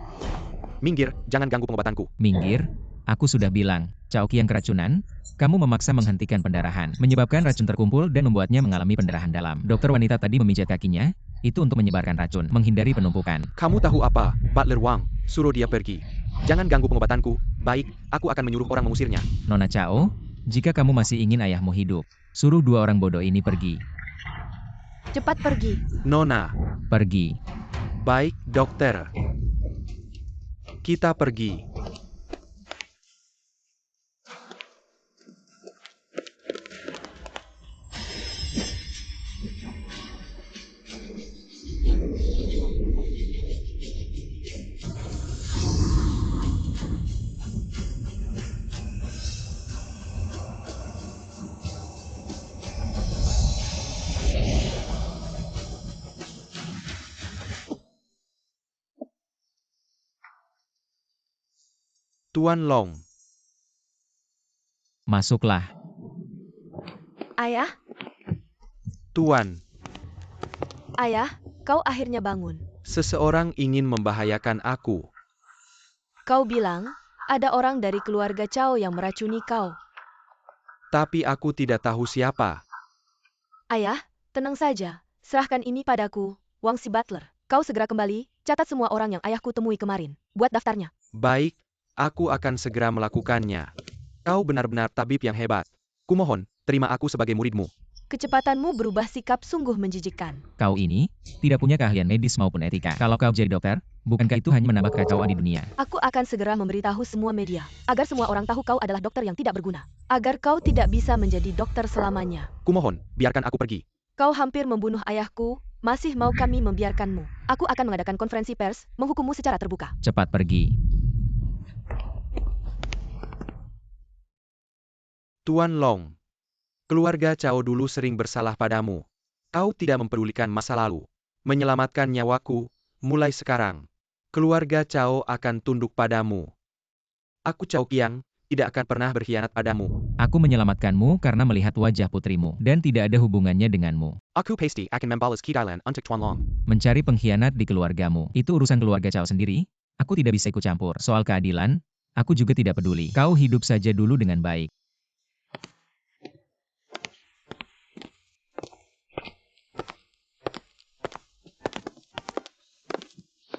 Minggir, jangan ganggu pengobatanku. Minggir, aku sudah bilang, Cao Qiang keracunan, kamu memaksa menghentikan pendarahan, menyebabkan racun terkumpul dan membuatnya mengalami pendarahan dalam. Dokter wanita tadi memijat kakinya, itu untuk menyebarkan racun, menghindari penumpukan. Kamu tahu apa, Butler Wang? Suruh dia pergi. Jangan ganggu pengobatanku. Baik, aku akan menyuruh orang mengusirnya. Nona Cao, jika kamu masih ingin ayahmu hidup, suruh dua orang bodoh ini pergi. cepat pergi. Nona, Pergi. baik, dokter. Kita pergi. Tuan Long, Masuklah. Ayah, Tuan, ayah, kau akhirnya bangun. seseorang ingin membahayakan aku. Kau bilang, ada orang dari keluarga Cao yang meracuni kau. Tapi aku tidak tahu siapa. Ayah, tenang saja. Serahkan ini padaku, Wang si Butler. Kau segera kembali, catat semua orang yang ayahku temui kemarin. Buat daftarnya. Baik, aku akan segera melakukannya. Kau benar-benar tabib yang hebat. Kumohon, terima aku sebagai muridmu. Kecepatanmu berubah sikap sungguh menjijikkan. Kau ini tidak punya keahlian medis maupun etika. Kalau kau jadi dokter, bukankah itu hanya menambah kekacauan di dunia? Aku akan segera memberitahu semua media, agar semua orang tahu kau adalah dokter yang tidak berguna. Agar kau tidak bisa menjadi dokter selamanya. Kumohon, biarkan aku pergi. Kau hampir membunuh ayahku, masih mau kami membiarkanmu. Aku akan mengadakan konferensi pers, menghukummu secara terbuka. Cepat pergi. Tuan Long, keluarga Cao dulu sering bersalah padamu. Kau tidak mempedulikan masa lalu. Menyelamatkan nyawaku, mulai sekarang. Keluarga Cao akan tunduk padamu. Aku Cao Qiang, tidak akan pernah berkhianat padamu. Aku menyelamatkanmu karena melihat wajah putrimu, dan tidak ada hubungannya denganmu. Aku pasti akan membalas keadilan untuk Tuan Long. Mencari pengkhianat di keluargamu, itu urusan keluarga Cao sendiri. Aku tidak bisa ikut campur. Soal keadilan, aku juga tidak peduli. Kau hidup saja dulu dengan baik.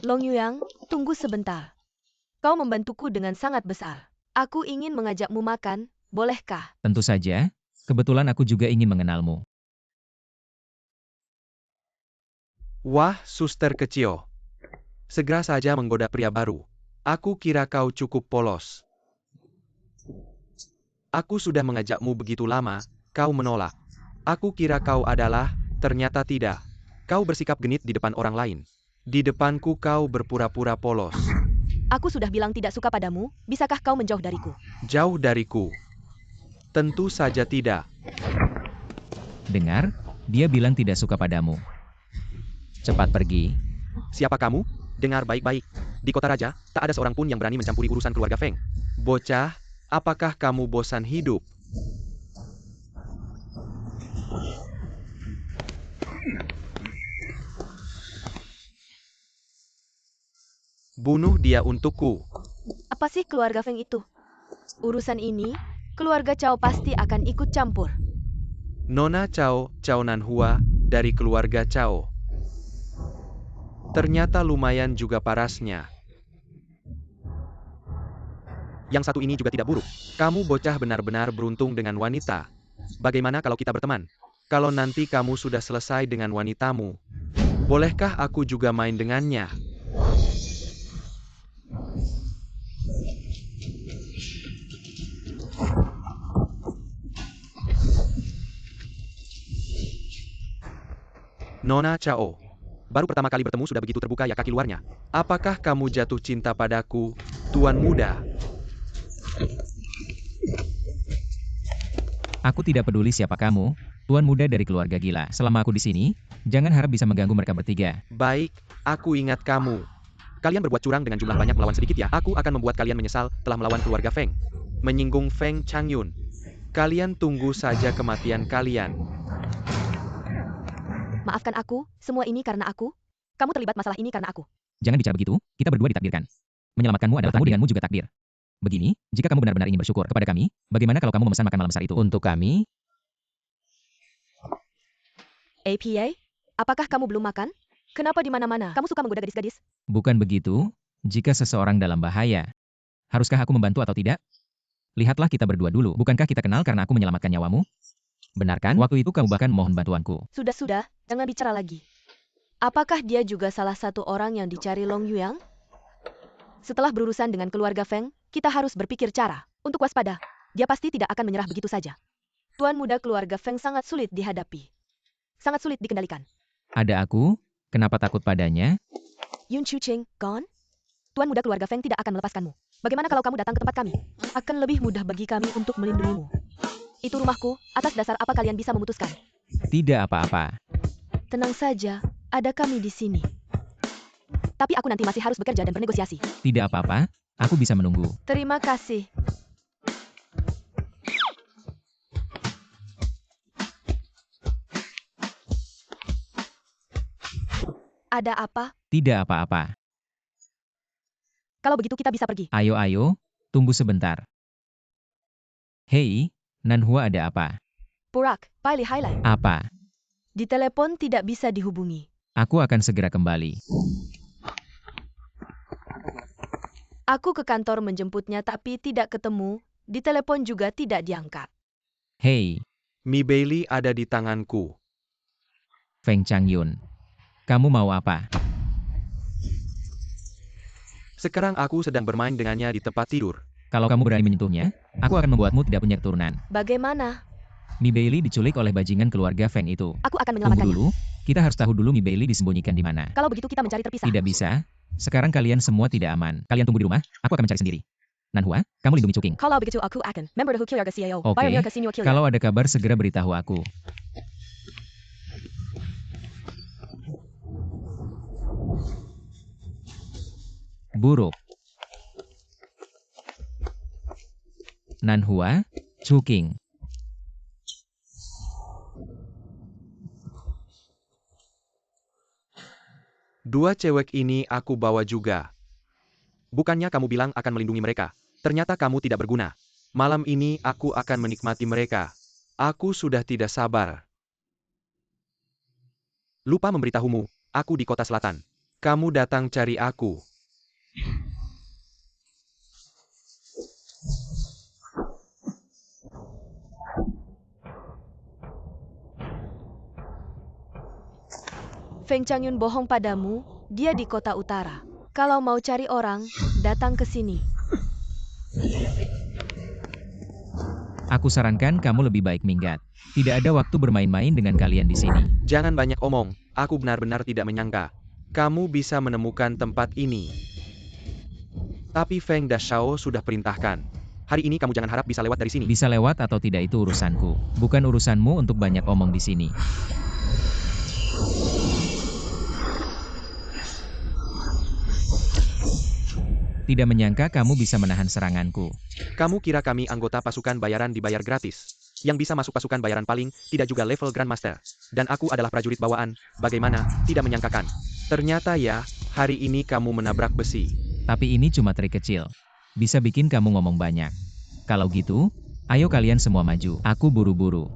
Long Yuang, tunggu sebentar. Kau membantuku dengan sangat besar. Aku ingin mengajakmu makan, bolehkah? Tentu saja, kebetulan aku juga ingin mengenalmu. Wah, suster kecil. Segera saja menggoda pria baru. Aku kira kau cukup polos. Aku sudah mengajakmu begitu lama, kau menolak. Aku kira kau adalah, ternyata tidak. Kau bersikap genit di depan orang lain. Di depanku kau berpura-pura polos. Aku sudah bilang tidak suka padamu, bisakah kau menjauh dariku? Jauh dariku. Tentu saja tidak. Dengar, dia bilang tidak suka padamu. Cepat pergi. Siapa kamu? Dengar baik-baik. Di kota raja, tak ada seorang pun yang berani mencampuri urusan keluarga Feng. Bocah, apakah kamu bosan hidup? Bunuh dia untukku. Apa sih keluarga Feng itu? Urusan ini, keluarga Cao pasti akan ikut campur. Nona Cao, Cao Nanhua, dari keluarga Cao. Ternyata lumayan juga parasnya. Yang satu ini juga tidak buruk. Kamu bocah benar-benar beruntung dengan wanita. Bagaimana kalau kita berteman? Kalau nanti kamu sudah selesai dengan wanitamu, bolehkah aku juga main dengannya? Nona Cao, baru pertama kali bertemu sudah begitu terbuka ya kaki luarnya. Apakah kamu jatuh cinta padaku, tuan muda? Aku tidak peduli siapa kamu, tuan muda dari keluarga gila. Selama aku di sini, jangan harap bisa mengganggu mereka bertiga. Baik, aku ingat kamu. Kalian berbuat curang dengan jumlah banyak melawan sedikit ya. Aku akan membuat kalian menyesal telah melawan keluarga Feng. Menyinggung Feng Changyun. Kalian tunggu saja kematian kalian. Maafkan aku, semua ini karena aku. Kamu terlibat masalah ini karena aku. Jangan bicara begitu, kita berdua ditakdirkan. Menyelamatkanmu adalah kamu denganmu juga takdir. Begini, jika kamu benar-benar ingin bersyukur kepada kami, bagaimana kalau kamu memesan makan malam besar itu untuk kami? APA? Apakah kamu belum makan? Kenapa di mana-mana kamu suka menggoda gadis-gadis? Bukan begitu, jika seseorang dalam bahaya. Haruskah aku membantu atau tidak? Lihatlah kita berdua dulu, bukankah kita kenal karena aku menyelamatkan nyawamu? Benar kan? Waktu itu kamu bahkan mohon bantuanku. Sudah, jangan bicara lagi. Apakah dia juga salah satu orang yang dicari Long Yuyang? Setelah berurusan dengan keluarga Feng, kita harus berpikir cara untuk waspada. Dia pasti tidak akan menyerah begitu saja. Tuan muda keluarga Feng sangat sulit dihadapi. Sangat sulit dikendalikan. Ada aku, kenapa takut padanya? Yun Chuching, gone? Tuan muda keluarga Feng tidak akan melepaskanmu. Bagaimana kalau kamu datang ke tempat kami? Akan lebih mudah bagi kami untuk melindungimu. Itu rumahku, atas dasar apa kalian bisa memutuskan? Tidak apa-apa. Tenang saja, ada kami di sini. Tapi aku nanti masih harus bekerja dan bernegosiasi. Tidak apa-apa, aku bisa menunggu. Terima kasih. Ada apa? Tidak apa-apa. Kalau begitu kita bisa pergi. Ayo, tunggu sebentar. Hei, Nanhua ada apa? Purak, Pilih Highlight. Apa? Di telepon tidak bisa dihubungi. Aku akan segera kembali. Aku ke kantor menjemputnya tapi tidak ketemu. Di telepon juga tidak diangkat. Hei, Mi Bailey ada di tanganku. Feng Changyun. Kamu mau apa? Sekarang aku sedang bermain dengannya di tempat tidur. Kalau kamu berani menyentuhnya, aku akan membuatmu tidak punya keturunan. Bagaimana? Mi Bailey diculik oleh bajingan keluarga Feng itu. Aku akan Tunggu menyelamatkannya. dulu, kita harus tahu dulu Mi Bailey disembunyikan di mana. Kalau begitu kita mencari terpisah. Tidak bisa. Sekarang kalian semua tidak aman. Kalian tunggu di rumah, aku akan mencari sendiri. Nanhua, kamu lindungi Cuking. Kalau begitu aku akan. Member the Kilyaga CIO. Oke, Pioneer Casino Kilyaga. kalau ada kabar segera beritahu aku. Buruk. Nanhua, Cuking. Dua cewek ini aku bawa juga. Bukannya kamu bilang akan melindungi mereka. Ternyata kamu tidak berguna. Malam ini aku akan menikmati mereka. Aku sudah tidak sabar. Lupa memberitahumu, aku di kota selatan. Kamu datang cari aku. Feng Changyun bohong padamu, dia di kota utara. Kalau mau cari orang, datang ke sini. Aku sarankan kamu lebih baik minggat. Tidak ada waktu bermain-main dengan kalian di sini. Jangan banyak omong, aku benar-benar tidak menyangka. Kamu bisa menemukan tempat ini. Tapi Feng Dashao sudah perintahkan. Hari ini kamu jangan harap bisa lewat dari sini. Bisa lewat atau tidak itu urusanku. Bukan urusanmu untuk banyak omong di sini. Tidak menyangka kamu bisa menahan seranganku. Kamu kira kami anggota pasukan bayaran dibayar gratis? Yang bisa masuk pasukan bayaran paling, tidak juga level Grandmaster. Dan aku adalah prajurit bawaan, bagaimana, tidak menyangkakan. Ternyata ya, hari ini kamu menabrak besi. Tapi ini cuma trik kecil. Bisa bikin kamu ngomong banyak. Kalau gitu, ayo kalian semua maju. Aku buru-buru.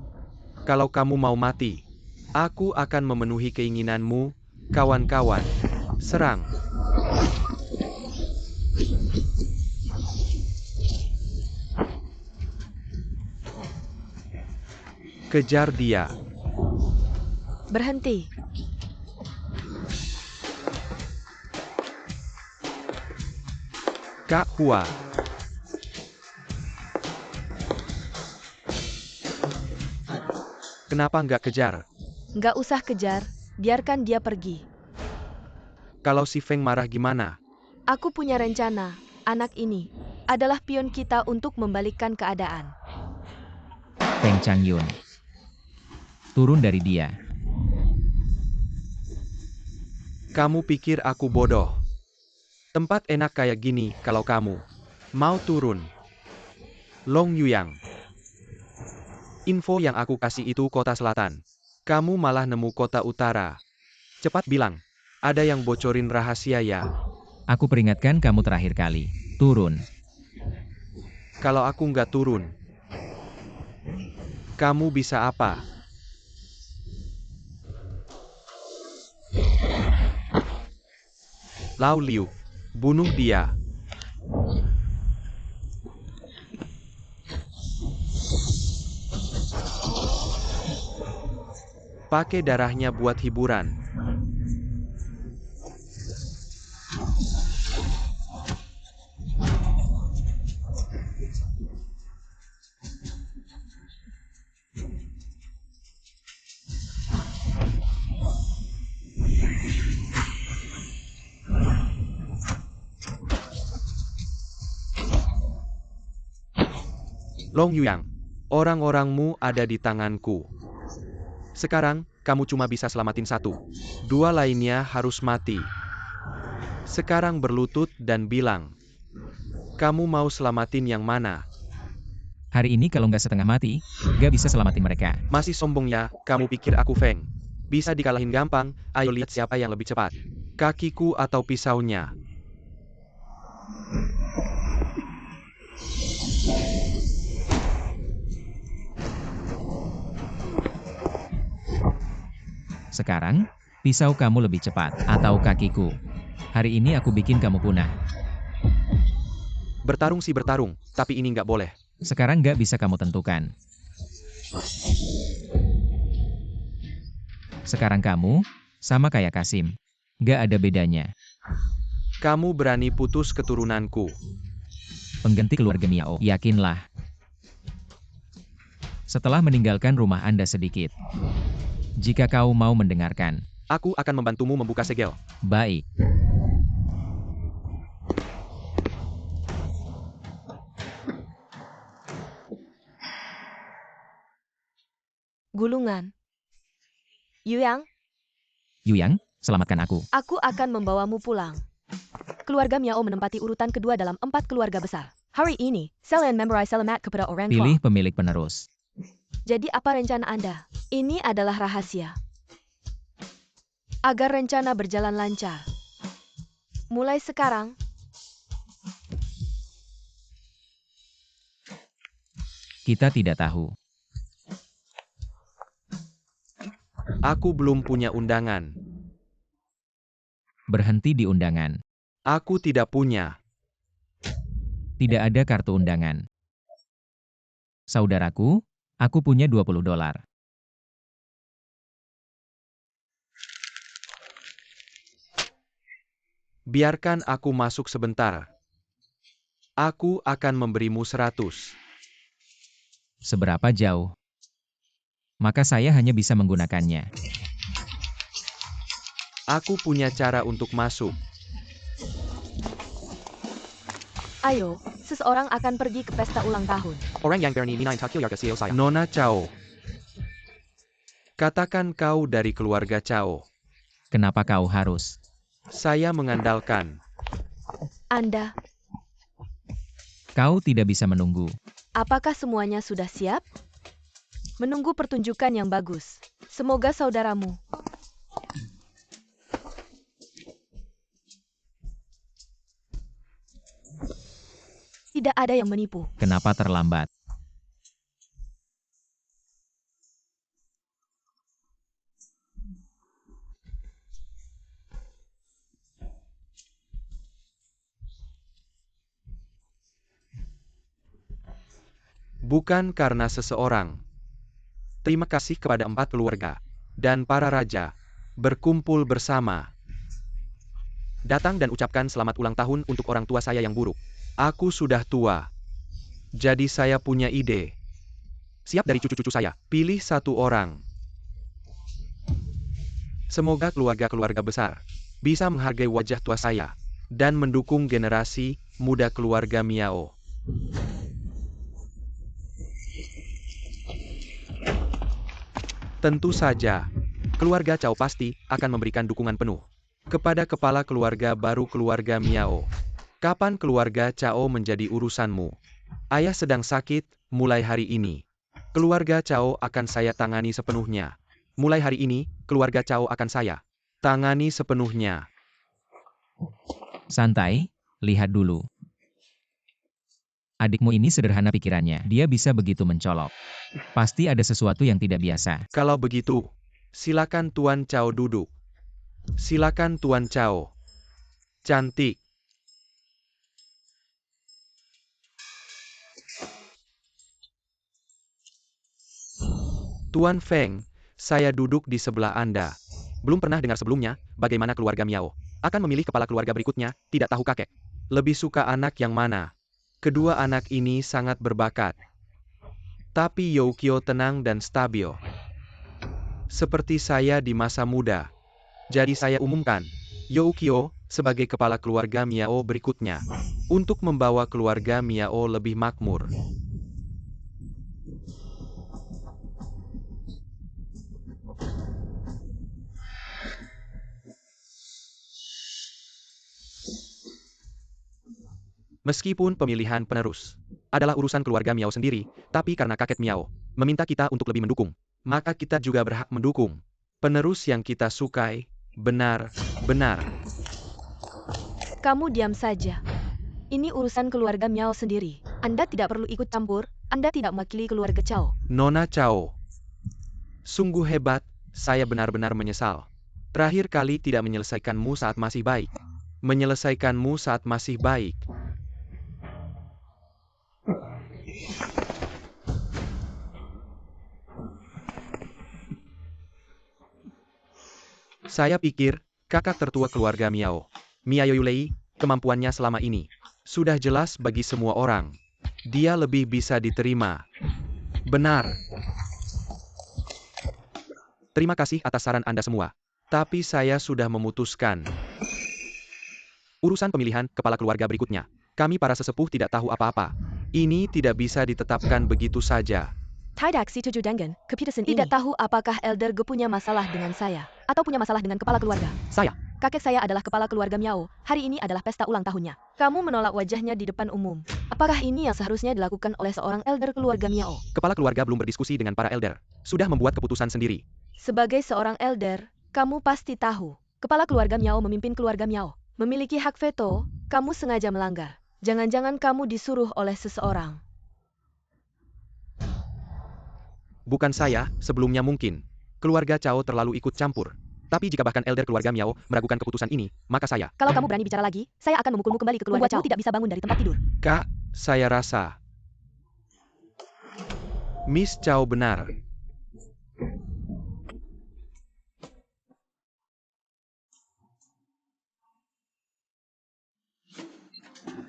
Kalau kamu mau mati, aku akan memenuhi keinginanmu, kawan-kawan. Serang. Kejar dia. Berhenti. Kak Hua. Kenapa nggak kejar? Nggak usah kejar, biarkan dia pergi. Kalau si Feng marah gimana? Aku punya rencana. Anak ini adalah pion kita untuk membalikkan keadaan. Feng Changyun. Turun dari dia. Kamu pikir aku bodoh? Tempat enak kayak gini kalau kamu mau turun. Long Yuyang. Info yang aku kasih itu kota selatan. Kamu malah nemu kota utara. Cepat bilang, Ada yang bocorin rahasia ya? Aku peringatkan kamu terakhir kali. Turun. Kalau aku nggak turun, kamu bisa apa? Lao Liu, bunuh dia. Pakai darahnya buat hiburan. Long Yuyang, orang-orangmu ada di tanganku. Sekarang, kamu cuma bisa selamatin satu. Dua lainnya harus mati. Sekarang berlutut dan bilang, kamu mau selamatin yang mana? Hari ini kalau nggak setengah mati, nggak bisa selamatin mereka. Masih sombong ya, kamu pikir aku Feng? Bisa dikalahin gampang, ayo lihat siapa yang lebih cepat. Kakiku atau pisaunya? Sekarang, pisau kamu lebih cepat, atau kakiku. Hari ini aku bikin kamu punah. Bertarung sih bertarung, tapi ini nggak boleh. Sekarang nggak bisa kamu tentukan. Sekarang kamu, sama kayak Kasim. Nggak ada bedanya. Kamu berani putus keturunanku. Pengganti keluarga Miao, yakinlah. Setelah meninggalkan rumah Anda sedikit. Jika kau mau mendengarkan. Aku akan membantumu membuka segel. Baik. Gulungan. Yuyang, Yuyang, selamatkan aku. aku akan membawamu pulang. Keluarga Miao menempati urutan kedua dalam 4 keluarga besar. Hari ini, Selen memorize selamat kepada orang tua. Pilih pemilik penerus. Jadi apa rencana Anda? Ini adalah rahasia. Agar rencana berjalan lancar. Mulai sekarang, Kita tidak tahu. Aku belum punya undangan. Berhenti di undangan. Aku tidak punya. Tidak ada kartu undangan. Saudaraku, aku punya $20. Biarkan aku masuk sebentar. Aku akan memberimu 100. Seberapa jauh? Maka saya hanya bisa menggunakannya. Aku punya cara untuk masuk. ayo, seseorang akan pergi ke pesta ulang tahun. Orang yang berani minta kill saya. Nona Chao. Katakan kau dari keluarga Chao. Kenapa kau harus? Saya mengandalkan. Anda, Kau tidak bisa menunggu. apakah semuanya sudah siap? Menunggu pertunjukan yang bagus. Semoga saudaramu. Tidak ada yang menipu. Kenapa terlambat? Bukan karena seseorang. Terima kasih kepada 4 keluarga dan para raja berkumpul bersama. Datang dan ucapkan selamat ulang tahun untuk orang tua saya yang buruk. Aku sudah tua. Jadi saya punya ide. Siap dari cucu-cucu saya. Pilih 1 orang. Semoga keluarga-keluarga besar bisa menghargai wajah tua saya dan mendukung generasi muda keluarga Miao. Tentu saja, keluarga Chao pasti akan memberikan dukungan penuh kepada kepala keluarga baru keluarga Miao. Kapan keluarga Chao menjadi urusanmu? Ayah sedang sakit, mulai hari ini. Keluarga Chao akan saya tangani sepenuhnya. Mulai hari ini, keluarga Chao akan saya Tangani sepenuhnya. Santai, lihat dulu. Adikmu ini sederhana pikirannya, dia bisa begitu mencolok. Pasti ada sesuatu yang tidak biasa. Kalau begitu, silakan Tuan Cao duduk. Silakan Tuan Cao. Cantik. Tuan Feng, saya duduk di sebelah Anda. Belum pernah dengar sebelumnya, bagaimana keluarga Miao akan memilih kepala keluarga berikutnya, tidak tahu kakek. Lebih suka anak yang mana? Kedua anak ini sangat berbakat. Tapi Youkio tenang dan stabil. Seperti saya di masa muda. Jadi saya umumkan, Youkio sebagai kepala keluarga Miao berikutnya. Untuk membawa keluarga Miao lebih makmur. Meskipun pemilihan penerus adalah urusan keluarga Miao sendiri, tapi karena kakek Miao meminta kita untuk lebih mendukung, maka kita juga berhak mendukung penerus yang kita sukai, benar-benar. Kamu diam saja. Ini urusan keluarga Miao sendiri. Anda tidak perlu ikut campur, Anda tidak mewakili keluarga Cao. Nona Cao. Sungguh hebat, saya benar-benar menyesal. Terakhir kali tidak menyelesaikanmu saat masih baik. Menyelesaikanmu saat masih baik. Saya pikir, kakak tertua keluarga Miao, Miao Yulei, kemampuannya selama ini sudah jelas bagi semua orang. Dia lebih bisa diterima. Benar. Terima kasih atas saran Anda semua. Tapi saya sudah memutuskan. Urusan pemilihan kepala keluarga berikutnya. Kami para sesepuh tidak tahu apa-apa. Ini tidak bisa ditetapkan begitu saja. Tidak setuju dengan keputusan ini. Tidak tahu apakah Elder Ge punya masalah dengan saya, atau punya masalah dengan kepala keluarga. Saya. Kakek saya adalah kepala keluarga Miao. Hari ini adalah pesta ulang tahunnya. Kamu menolak wajahnya di depan umum. Apakah ini yang seharusnya dilakukan oleh seorang elder keluarga Miao? Kepala keluarga belum berdiskusi dengan para elder. Sudah membuat keputusan sendiri. Sebagai seorang elder, kamu pasti tahu. Kepala keluarga Miao memimpin keluarga Miao. Memiliki hak veto, kamu sengaja melanggar. Jangan-jangan kamu disuruh oleh seseorang. Bukan saya, sebelumnya mungkin. Keluarga Cao terlalu ikut campur. Tapi jika bahkan elder keluarga Miao meragukan keputusan ini, maka saya. Kalau kamu berani bicara lagi, saya akan memukulmu kembali ke keluarga Cao. Tidak bisa bangun dari tempat tidur. Kak, saya rasa Miss Cao benar.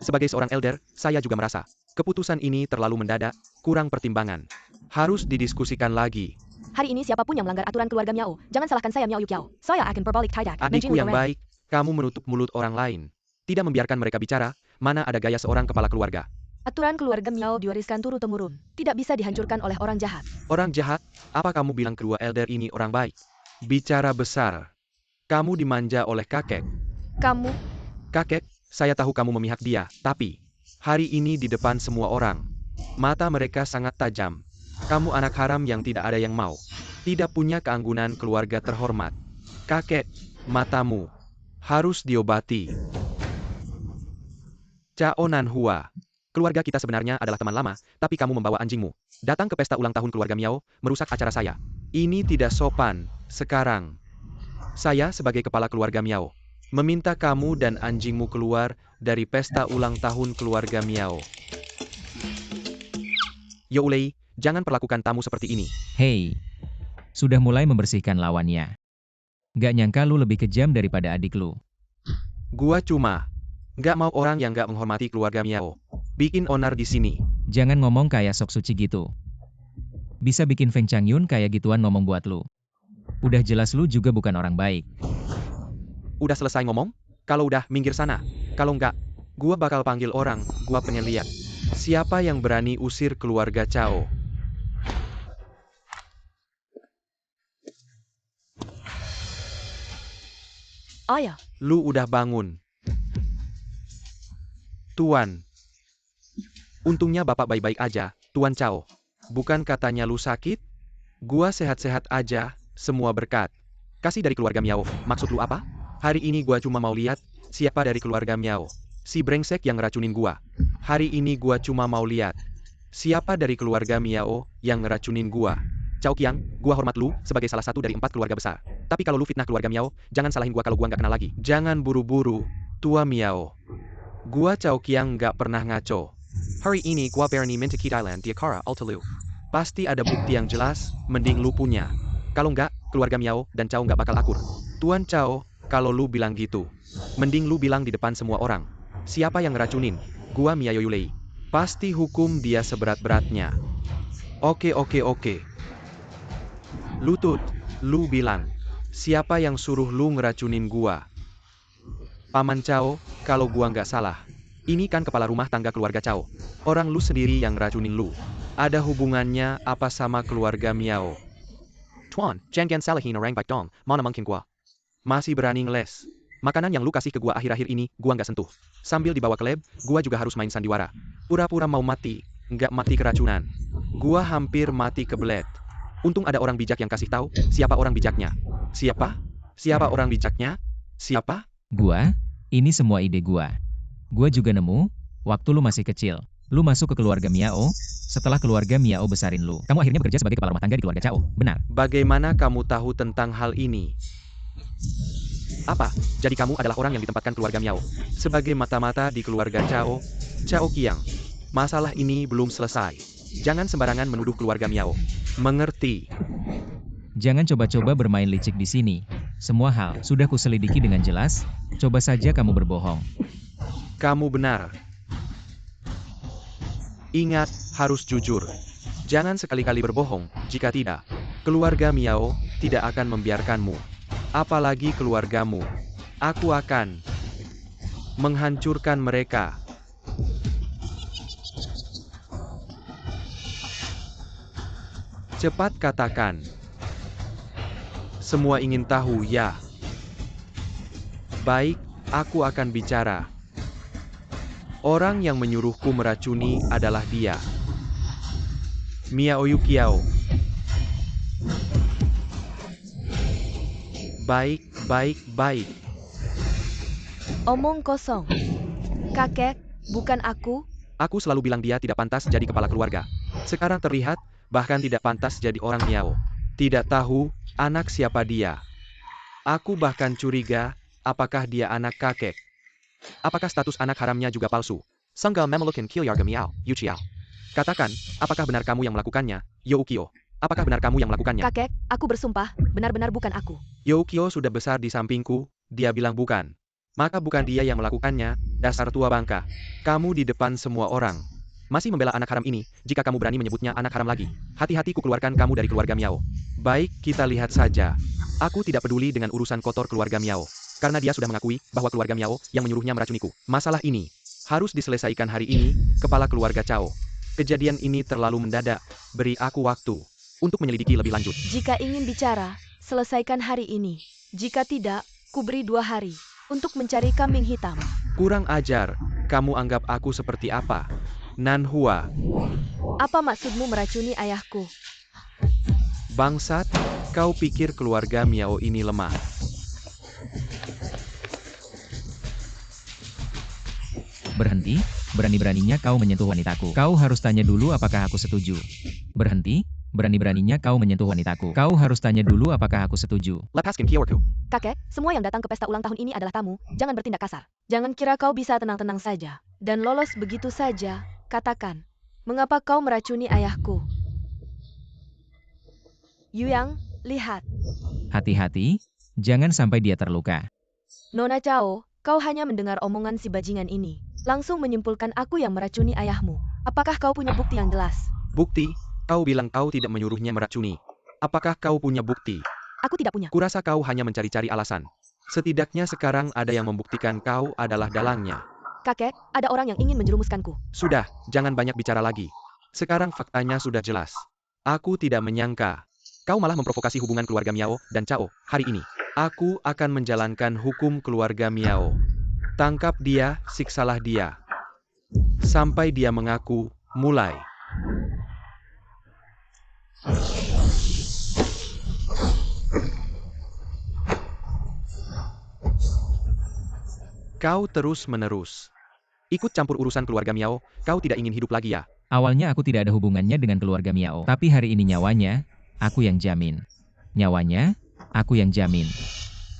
Sebagai seorang elder, saya juga merasa keputusan ini terlalu mendadak, kurang pertimbangan. Harus didiskusikan lagi. Hari ini siapapun yang melanggar aturan keluarga Miao, jangan salahkan saya Miao Yukiao. Saya akan berbalik tidak. Adikku yang baik, kamu menutup mulut orang lain. Tidak membiarkan mereka bicara, mana ada gaya seorang kepala keluarga. Aturan keluarga Miao diwariskan turun-temurun. Tidak bisa dihancurkan oleh orang jahat. Orang jahat? Apa kamu bilang kedua elder ini orang baik? Bicara besar. Kamu dimanja oleh kakek. Kamu? Kakek, saya tahu kamu memihak dia, tapi hari ini di depan semua orang, mata mereka sangat tajam. Kamu anak haram yang tidak ada yang mau. Tidak punya keanggunan keluarga terhormat. Kakek, matamu harus diobati. Cao Nanhua. Keluarga kita sebenarnya adalah teman lama, tapi kamu membawa anjingmu datang ke pesta ulang tahun keluarga Miao, merusak acara saya. Ini tidak sopan. Sekarang, saya sebagai kepala keluarga Miao, meminta kamu dan anjingmu keluar dari pesta ulang tahun keluarga Miao. Youlei, jangan perlakukan tamu seperti ini. Hei, sudah mulai membersihkan lawannya. Gak nyangka lu lebih kejam daripada adik lu. Gua cuma gak mau orang yang gak menghormati keluarga Miao bikin onar di sini. Jangan ngomong kayak sok suci gitu. Bisa bikin Feng Changyun kayak gituan ngomong buat lu. Udah jelas lu juga bukan orang baik. Udah selesai ngomong? Kalau udah, minggir sana. Kalau enggak, gua bakal panggil orang, gua pengen lihat. Siapa yang berani usir keluarga Cao? Ayah. Lu udah bangun. Tuan. Untungnya bapak baik-baik aja, Tuan Cao. Bukan katanya lu sakit? Gua sehat-sehat aja, semua berkat Kasih dari keluarga Miao, maksud lu apa? Hari ini gua cuma mau lihat, siapa dari keluarga Miao. Si brengsek yang ngeracunin gua. Hari ini gua cuma mau lihat, siapa dari keluarga Miao yang ngeracunin gua. Cao Qiang, gua hormat lu sebagai salah satu dari 4 keluarga besar. Tapi kalau lu fitnah keluarga Miao, jangan salahin gua kalau gua nggak kenal lagi. Jangan buru-buru, tua Miao. Gua Cao Qiang nggak pernah ngaco. Hari ini gua berani minta Thailand di Akara Alta lu. Pasti ada bukti yang jelas, mending lu punya. Kalau nggak, keluarga Miao dan Cao nggak bakal akur. Tuan Cao, kalau lu bilang gitu, mending lu bilang di depan semua orang. Siapa yang ngeracunin? Gua Miao Yulei. Pasti hukum dia seberat-beratnya. Oke. Lutut, lu bilang, siapa yang suruh lu ngeracunin gua? Paman Cao, kalau gua nggak salah, ini kan kepala rumah tangga keluarga Cao. Orang lu sendiri yang ngeracunin lu. Ada hubungannya apa sama keluarga Miao? Tuan, jangan salahin orang baik dong, mana mungkin gua. Masih berani ngeles. Makanan yang lu kasih ke gua akhir-akhir ini, gua nggak sentuh. Sambil dibawa ke lab, gua juga harus main sandiwara. Pura-pura mau mati, nggak mati keracunan. Gua hampir mati kebelet. Untung ada orang bijak yang kasih tahu, siapa orang bijaknya. Siapa? Siapa orang bijaknya? Siapa? Gua, ini semua ide gua. Gua juga nemu, waktu lu masih kecil. Lu masuk ke keluarga Miao, setelah keluarga Miao besarin lu. Kamu akhirnya bekerja sebagai kepala rumah tangga di keluarga Cao, benar? Bagaimana kamu tahu tentang hal ini? Apa? Jadi kamu adalah orang yang ditempatkan keluarga Miao sebagai mata-mata di keluarga Cao? Cao Qiang, masalah ini belum selesai. Jangan sembarangan menuduh keluarga Miao. Mengerti? Jangan coba-coba bermain licik di sini. Semua hal sudah kuselidiki dengan jelas, coba saja kamu berbohong. Kamu benar. Ingat, harus jujur. Jangan sekali-kali berbohong, jika tidak, keluarga Miao tidak akan membiarkanmu. Apalagi keluargamu. Aku akan menghancurkan mereka. Cepat katakan. Semua ingin tahu, ya? Baik, aku akan bicara. Orang yang menyuruhku meracuni adalah dia. Miao Yukiao. Baik. Omong kosong. Kakek, bukan aku. Aku selalu bilang dia tidak pantas jadi kepala keluarga. Sekarang terlihat, bahkan tidak pantas jadi orang Miao. Tidak tahu, anak siapa dia. Aku bahkan curiga, apakah dia anak kakek. Apakah status anak haramnya juga palsu? Sanggal memelukin Kilyarga Miao, Yuchiao. Katakan, apakah benar kamu yang melakukannya, Youkio? Apakah benar kamu yang melakukannya? Kakek, aku bersumpah, benar-benar bukan aku. Youkio sudah besar di sampingku, dia bilang bukan. Maka bukan dia yang melakukannya, dasar tua bangka. Kamu di depan semua orang. Masih membela anak haram ini, jika kamu berani menyebutnya anak haram lagi. Hati-hati ku keluarkan kamu dari keluarga Miao. Baik, kita lihat saja. Aku tidak peduli dengan urusan kotor keluarga Miao. Karena dia sudah mengakui bahwa keluarga Miao yang menyuruhnya meracuniku. Masalah ini harus diselesaikan hari ini, kepala keluarga Cao. Kejadian ini terlalu mendadak, beri aku waktu untuk menyelidiki lebih lanjut. Jika ingin bicara, selesaikan hari ini. Jika tidak, ku beri 2 hari untuk mencari kambing hitam. Kurang ajar, kamu anggap aku seperti apa? Nanhua. Apa maksudmu meracuni ayahku? Bangsat, kau pikir keluarga Miao ini lemah? Berhenti, berani-beraninya kau menyentuh wanitaku. Kau harus tanya dulu apakah aku setuju. Berhenti, berani-beraninya kau menyentuh wanitaku. Kau harus tanya dulu apakah aku setuju. Lepaskan Kiyorku. Kakek, semua yang datang ke pesta ulang tahun ini adalah tamu, jangan bertindak kasar. Jangan kira kau bisa tenang-tenang saja dan lolos begitu saja. Katakan, mengapa kau meracuni ayahku? Yuyang, lihat. Hati-hati, jangan sampai dia terluka. Nona Cao, kau hanya mendengar omongan si bajingan ini. Langsung menyimpulkan aku yang meracuni ayahmu. Apakah kau punya bukti yang jelas? Bukti? Kau bilang kau tidak menyuruhnya meracuni. Apakah kau punya bukti? Aku tidak punya. Kurasa kau hanya mencari-cari alasan. Setidaknya sekarang ada yang membuktikan kau adalah dalangnya. Kakek, ada orang yang ingin menjerumuskanku. Sudah, jangan banyak bicara lagi. Sekarang faktanya sudah jelas. Aku tidak menyangka. Kau malah memprovokasi hubungan keluarga Miao dan Cao hari ini. Aku akan menjalankan hukum keluarga Miao. Tangkap dia, siksalah dia. Sampai dia mengaku, mulai. Kau terus-menerus ikut campur urusan keluarga Miao, kau tidak ingin hidup lagi ya? Awalnya aku tidak ada hubungannya dengan keluarga Miao, tapi hari ini nyawanya, aku yang jamin. Nyawanya, aku yang jamin.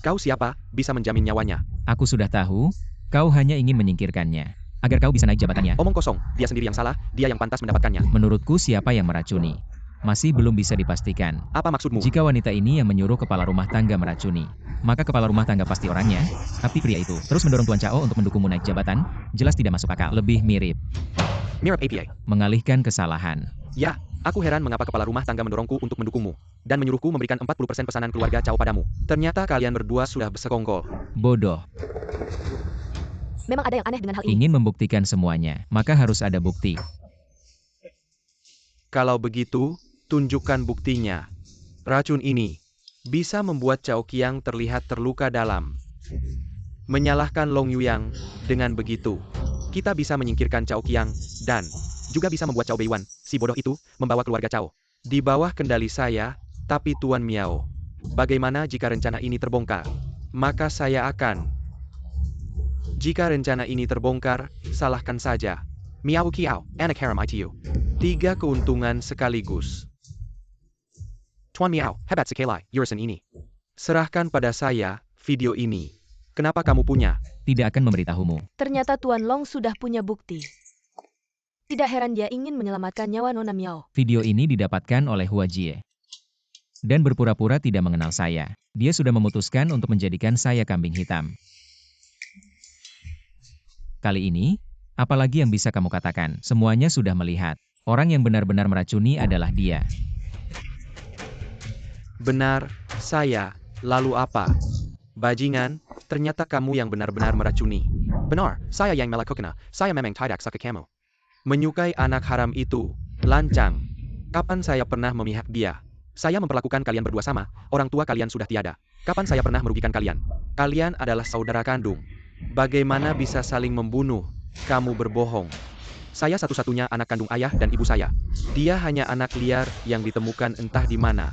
Kau siapa, bisa menjamin nyawanya? Aku sudah tahu, kau hanya ingin menyingkirkannya, agar kau bisa naik jabatannya. Omong kosong, dia sendiri yang salah, dia yang pantas mendapatkannya. Menurutku siapa yang meracuni? Masih belum bisa dipastikan. Apa maksudmu? Jika wanita ini yang menyuruh kepala rumah tangga meracuni, maka kepala rumah tangga pasti orangnya, tapi pria itu terus mendorong Tuan Chao untuk mendukungmu naik jabatan, jelas tidak masuk akal. Lebih mirip Mirip APA. mengalihkan kesalahan. Ya, aku heran mengapa kepala rumah tangga mendorongku untuk mendukungmu, dan menyuruhku memberikan 40% pesanan keluarga Chao padamu. Ternyata kalian berdua sudah bersekongkol. Bodoh. Memang ada yang aneh dengan hal ini. Ingin membuktikan semuanya, maka harus ada bukti. Kalau begitu, tunjukkan buktinya. Racun ini bisa membuat Chao Qiang terlihat terluka dalam. Menyalahkan Long Yuyang, dengan begitu, kita bisa menyingkirkan Chao Qiang, dan juga bisa membuat Chao Beiwan, si bodoh itu, membawa keluarga Chao di bawah kendali saya. Tapi Tuan Miao, bagaimana jika rencana ini terbongkar? Maka saya akan... Jika rencana ini terbongkar, salahkan saja. Miao Kiao, anak harem itu. 3 keuntungan sekaligus. Tuan Miao, hebat sekali, urusan ini. Serahkan pada saya, video ini. Kenapa kamu punya? Tidak akan memberitahumu. Ternyata Tuan Long sudah punya bukti. Tidak heran dia ingin menyelamatkan nyawa Nona Miao. Video ini didapatkan oleh Hua Jie. Dan berpura-pura tidak mengenal saya. Dia sudah memutuskan untuk menjadikan saya kambing hitam. Kali ini, apalagi yang bisa kamu katakan? Semuanya sudah melihat. Orang yang benar-benar meracuni adalah dia. Benar, saya. Lalu apa? Bajingan, ternyata kamu yang benar-benar meracuni. Benar, saya yang melakukannya. Saya memang tidak suka kamu. Menyukai anak haram itu. Lancang. Kapan saya pernah memihak dia? Saya memperlakukan kalian berdua sama. Orang tua kalian sudah tiada. Kapan saya pernah merugikan kalian? Kalian adalah saudara kandung. Bagaimana bisa saling membunuh? Kamu berbohong. Saya satu-satunya anak kandung ayah dan ibu saya. Dia hanya anak liar yang ditemukan entah di mana.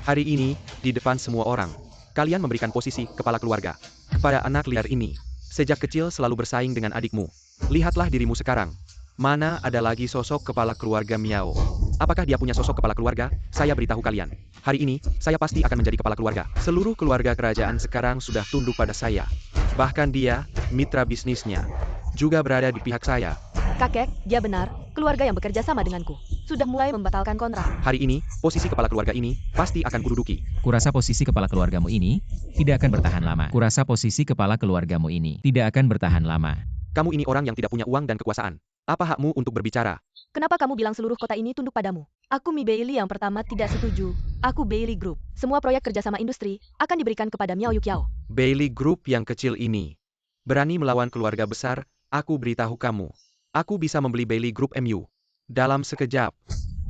Hari ini, di depan semua orang, kalian memberikan posisi kepala keluarga kepada anak liar ini. Sejak kecil selalu bersaing dengan adikmu. Lihatlah dirimu sekarang. Mana ada lagi sosok kepala keluarga Miao? Apakah dia punya sosok kepala keluarga? Saya beritahu kalian. Hari ini, saya pasti akan menjadi kepala keluarga. Seluruh keluarga kerajaan sekarang sudah tunduk pada saya. Bahkan dia, mitra bisnisnya, juga berada di pihak saya. Kakek, dia benar. Keluarga yang bekerja sama denganku sudah mulai membatalkan kontrak. Hari ini, posisi kepala keluarga ini pasti akan kududuki. Kurasa posisi kepala keluargamu ini tidak akan bertahan lama. Kurasa posisi kepala keluargamu ini tidak akan bertahan lama. Kamu ini orang yang tidak punya uang dan kekuasaan. Apa hakmu untuk berbicara? Kenapa kamu bilang seluruh kota ini tunduk padamu? Aku Mi Bailey yang pertama tidak setuju. Aku Bailey Group. Semua proyek kerjasama industri akan diberikan kepada Miao Yukiao. Bailey Group yang kecil ini berani melawan keluarga besar. Aku beritahu kamu. Aku bisa membeli Bailey Group MU. Dalam sekejap.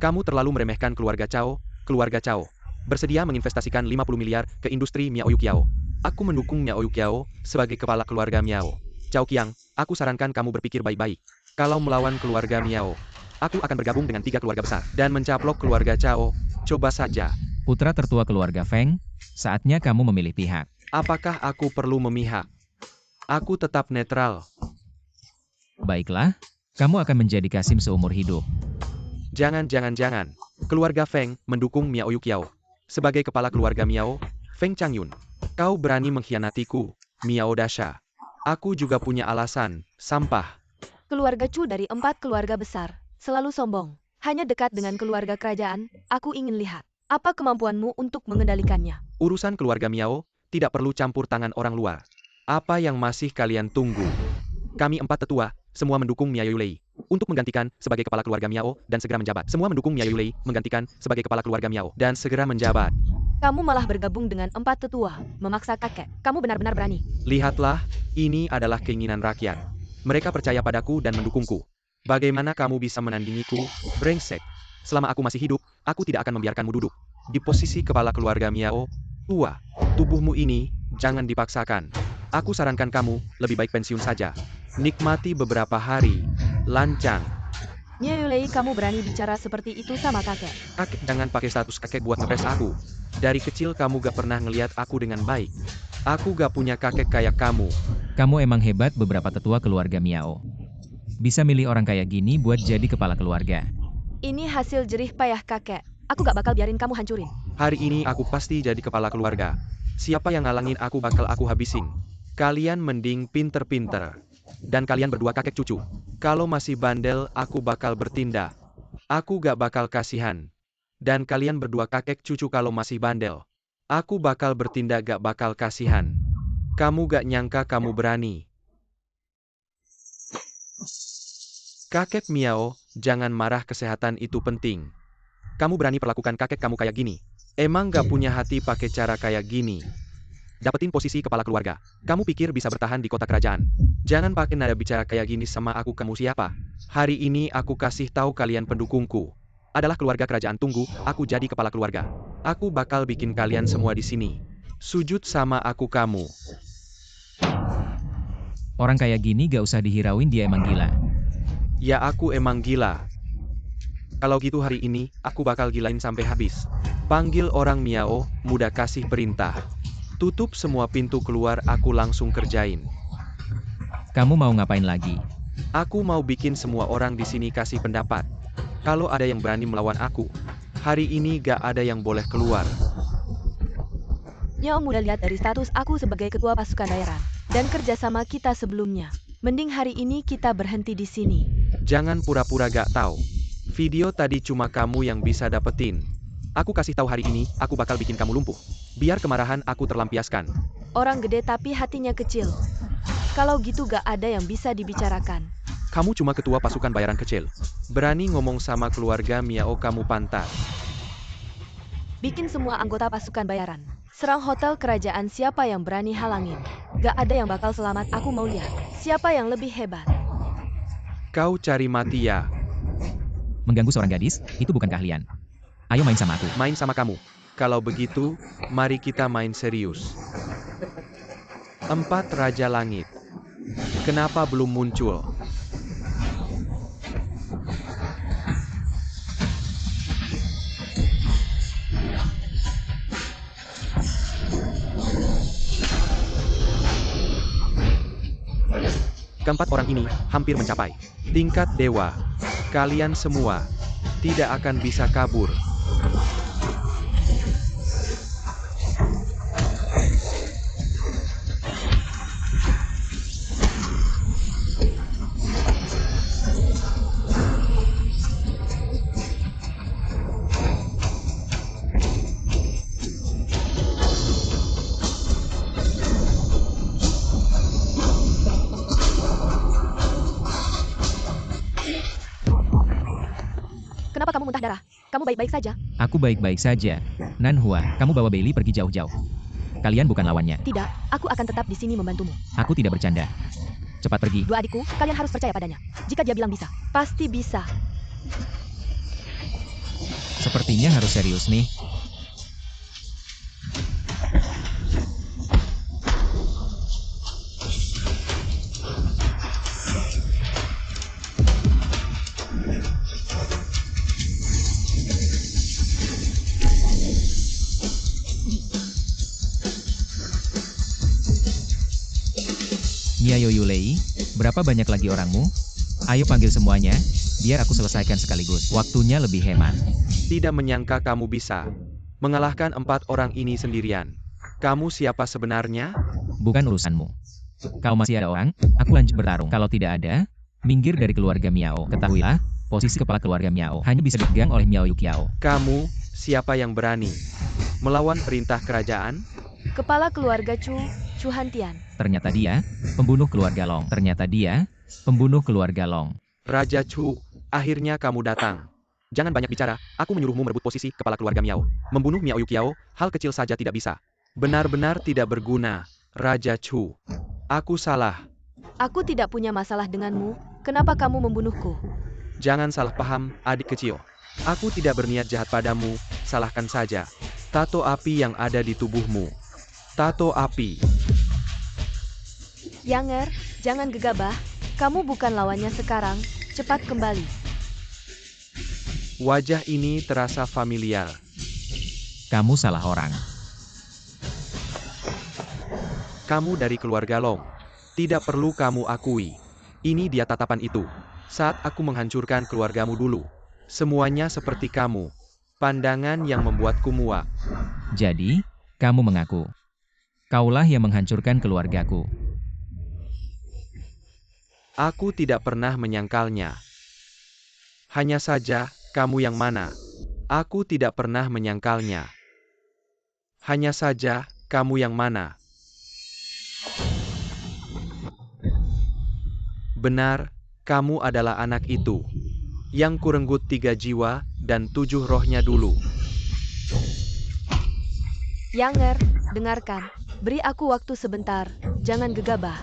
Kamu terlalu meremehkan keluarga Chao. Keluarga Chao bersedia menginvestasikan 50 miliar ke industri Miao Yukiao. Aku mendukung Miao Yukiao sebagai kepala keluarga Miao. Chao Qiang, aku sarankan kamu berpikir baik-baik. Kalau melawan keluarga Miao, aku akan bergabung dengan 3 keluarga besar dan mencaplok keluarga Chao. Coba saja. Putra tertua keluarga Feng, saatnya kamu memilih pihak. Apakah aku perlu memihak? Aku tetap netral. Baiklah, kamu akan menjadi Kasim seumur hidup. Jangan. Keluarga Feng mendukung Miao Yukiao. Sebagai kepala keluarga Miao, Feng Changyun, kau berani mengkhianatiku, Miao Dasha. Aku juga punya alasan, sampah. Keluarga Chu dari 4 keluarga besar selalu sombong. Hanya dekat dengan keluarga kerajaan, aku ingin lihat apa kemampuanmu untuk mengendalikannya. Urusan keluarga Miao tidak perlu campur tangan orang luar. Apa yang masih kalian tunggu? Kami 4 tetua, semua mendukung Miao Yulei untuk menggantikan sebagai kepala keluarga Miao dan segera menjabat. Semua mendukung Miao Yulei menggantikan sebagai kepala keluarga Miao dan segera menjabat. Kamu malah bergabung dengan 4 tetua, memaksa kakek. Kamu benar-benar berani. Lihatlah, ini adalah keinginan rakyat. Mereka percaya padaku dan mendukungku. Bagaimana kamu bisa menandingiku, brengsek? Selama aku masih hidup, aku tidak akan membiarkanmu duduk di posisi kepala keluarga Miao. Tua, tubuhmu ini jangan dipaksakan. Aku sarankan kamu lebih baik pensiun saja. Nikmati beberapa hari. Lancang. Miao Yulei, kamu berani bicara seperti itu sama kakek? Kakek, jangan pakai status kakek buat ngepres aku. Dari kecil kamu gak pernah ngeliat aku dengan baik. Aku gak punya kakek kayak kamu. Kamu emang hebat beberapa tetua keluarga Miao. Bisa milih orang kayak gini buat jadi kepala keluarga. Ini hasil jerih payah kakek. Aku gak bakal biarin kamu hancurin. Hari ini aku pasti jadi kepala keluarga. Siapa yang ngalangin aku bakal aku habisin. Kalian mending pinter-pinter. Dan kalian berdua kakek cucu. Kalau masih bandel, aku bakal bertindak. Aku gak bakal kasihan. Dan kalian berdua kakek cucu kalau masih bandel. Aku bakal bertindak gak bakal kasihan. Kamu gak nyangka kamu berani. Kakek Miao, jangan marah, kesehatan itu penting. Kamu berani perlakukan kakek kamu kayak gini. Emang gak punya hati pakai cara kayak gini. Dapetin posisi kepala keluarga. Kamu pikir bisa bertahan di kota kerajaan. Jangan pakai nada bicara kayak gini sama aku. Kamu siapa? Hari ini aku kasih tahu kalian pendukungku. Adalah keluarga kerajaan. Tunggu, aku jadi kepala keluarga. Aku bakal bikin kalian semua di sini sujud sama aku kamu. Orang kayak gini gak usah dihirauin, dia emang gila. Ya aku emang gila. Kalau gitu hari ini, aku bakal gilain sampai habis. Panggil orang Miao, muda kasih perintah. Tutup semua pintu keluar, aku langsung kerjain. Kamu mau ngapain lagi? Aku mau bikin semua orang di sini kasih pendapat. Kalau ada yang berani melawan aku, hari ini gak ada yang boleh keluar. Miao muda, lihat dari status aku sebagai ketua pasukan bayaran. Dan kerjasama kita sebelumnya. Mending hari ini kita berhenti di sini. Jangan pura-pura gak tahu. Video tadi cuma kamu yang bisa dapetin. Aku kasih tahu hari ini, aku bakal bikin kamu lumpuh. Biar kemarahan aku terlampiaskan. Orang gede tapi hatinya kecil. Kalau gitu gak ada yang bisa dibicarakan. Kamu cuma ketua pasukan bayaran kecil. Berani ngomong sama keluarga Miao, kamu pantas. Bikin semua anggota pasukan bayaran. Serang hotel kerajaan, siapa yang berani halangin? Gak ada yang bakal selamat, aku mau lihat. Siapa yang lebih hebat? Kau cari mati ya? Mengganggu seorang gadis, itu bukan keahlian. Ayo main sama aku. Main sama kamu. Kalau begitu, mari kita main serius. 4 Raja Langit. Kenapa belum muncul? Keempat orang ini hampir mencapai tingkat dewa. Kalian semua tidak akan bisa kabur. Kenapa kamu muntah darah? Kamu baik-baik saja? Aku baik-baik saja. Nanhua, kamu bawa Bailey pergi jauh-jauh. Kalian bukan lawannya. Tidak, aku akan tetap di sini membantumu. Aku tidak bercanda. Cepat pergi. Dua adikku, kalian harus percaya padanya. Jika dia bilang bisa, pasti bisa. Sepertinya harus serius nih. Miao Yulei, berapa banyak lagi orangmu? Ayo panggil semuanya, biar aku selesaikan sekaligus. Waktunya lebih hemat. Tidak menyangka kamu bisa mengalahkan 4 orang ini sendirian. Kamu siapa sebenarnya? Bukan urusanmu. Kalau masih ada orang, aku lanjut bertarung. Kalau tidak ada, minggir dari keluarga Miao. Ketahuilah, posisi kepala keluarga Miao hanya bisa dipegang oleh Miao Yukiao. Kamu, siapa yang berani melawan perintah kerajaan? Kepala keluarga Chu Hantian. Ternyata dia, pembunuh keluarga Long. Ternyata dia, pembunuh keluarga Long. Raja Chu, akhirnya kamu datang. Jangan banyak bicara, aku menyuruhmu merebut posisi kepala keluarga Miao. Membunuh Miao Yukiao, hal kecil saja tidak bisa. Benar-benar tidak berguna, Raja Chu. Aku salah. Aku tidak punya masalah denganmu, kenapa kamu membunuhku? Jangan salah paham, adik kecil. Aku tidak berniat jahat padamu, salahkan saja tato api yang ada di tubuhmu. Tato api. Yanger, jangan gegabah, kamu bukan lawannya sekarang, cepat kembali. Wajah ini terasa familiar. Kamu salah orang. Kamu dari keluarga Long. Tidak perlu kamu akui. Ini dia tatapan itu. Saat aku menghancurkan keluargamu dulu. Semuanya seperti kamu. Pandangan yang membuatku muak. Jadi, kamu mengaku. Kaulah yang menghancurkan keluargaku. Aku tidak pernah menyangkalnya. Hanya saja, kamu yang mana? Aku tidak pernah menyangkalnya. Hanya saja, kamu yang mana? Benar, kamu adalah anak itu. Yang kurenggut 3 jiwa dan 7 rohnya dulu. Yanger, dengarkan. Beri aku waktu sebentar, jangan gegabah.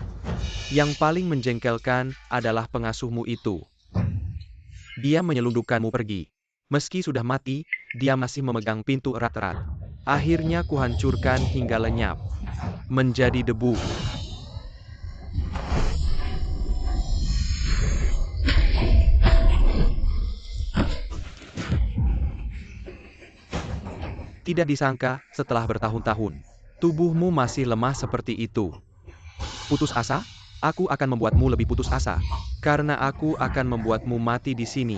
Yang paling menjengkelkan adalah pengasuhmu itu. Dia menyelundupkanmu pergi. Meski sudah mati, dia masih memegang pintu erat-erat. Akhirnya kuhancurkan hingga lenyap. Menjadi debu. Tidak disangka, setelah bertahun-tahun, tubuhmu masih lemah seperti itu. Putus asa? Aku akan membuatmu lebih putus asa. Karena aku akan membuatmu mati di sini.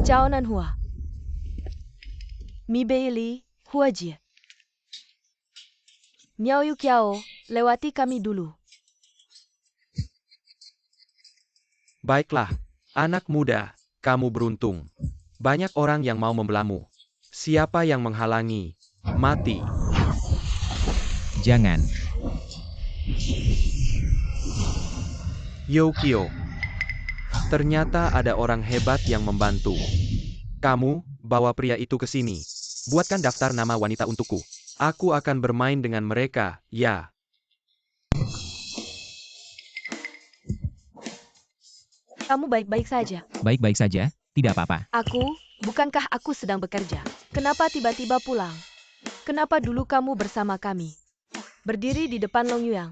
Cao Nanhua. Mi Beili, Huajie. Miao Yu Kiao, lewati kami dulu. Baiklah, anak muda, kamu beruntung. Banyak orang yang mau membelamu. Siapa yang menghalangi? Mati. Jangan. Yokio. Ternyata ada orang hebat yang membantu. Kamu, bawa pria itu ke sini. Buatkan daftar nama wanita untukku. Aku akan bermain dengan mereka, ya. Kamu baik-baik saja. Baik-baik saja, tidak apa-apa. Bukankah aku sedang bekerja? Kenapa tiba-tiba pulang? Kenapa dulu kamu bersama kami? Berdiri di depan Long Yuang.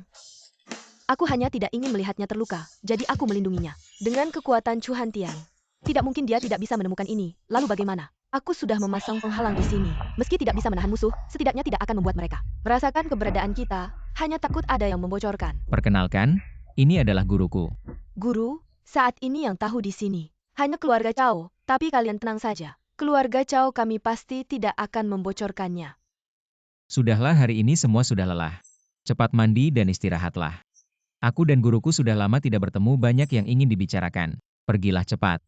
Aku hanya tidak ingin melihatnya terluka, jadi aku melindunginya. Dengan kekuatan Chu Hantian. Tidak mungkin dia tidak bisa menemukan ini, lalu bagaimana? Aku sudah memasang penghalang di sini. Meski tidak bisa menahan musuh, setidaknya tidak akan membuat mereka merasakan keberadaan kita, hanya takut ada yang membocorkan. Perkenalkan, ini adalah guruku. Guru, saat ini yang tahu di sini hanya keluarga Cao, tapi kalian tenang saja. Keluarga Cao kami pasti tidak akan membocorkannya. Sudahlah, hari ini semua sudah lelah. Cepat mandi dan istirahatlah. Aku dan guruku sudah lama tidak bertemu, banyak yang ingin dibicarakan. Pergilah cepat.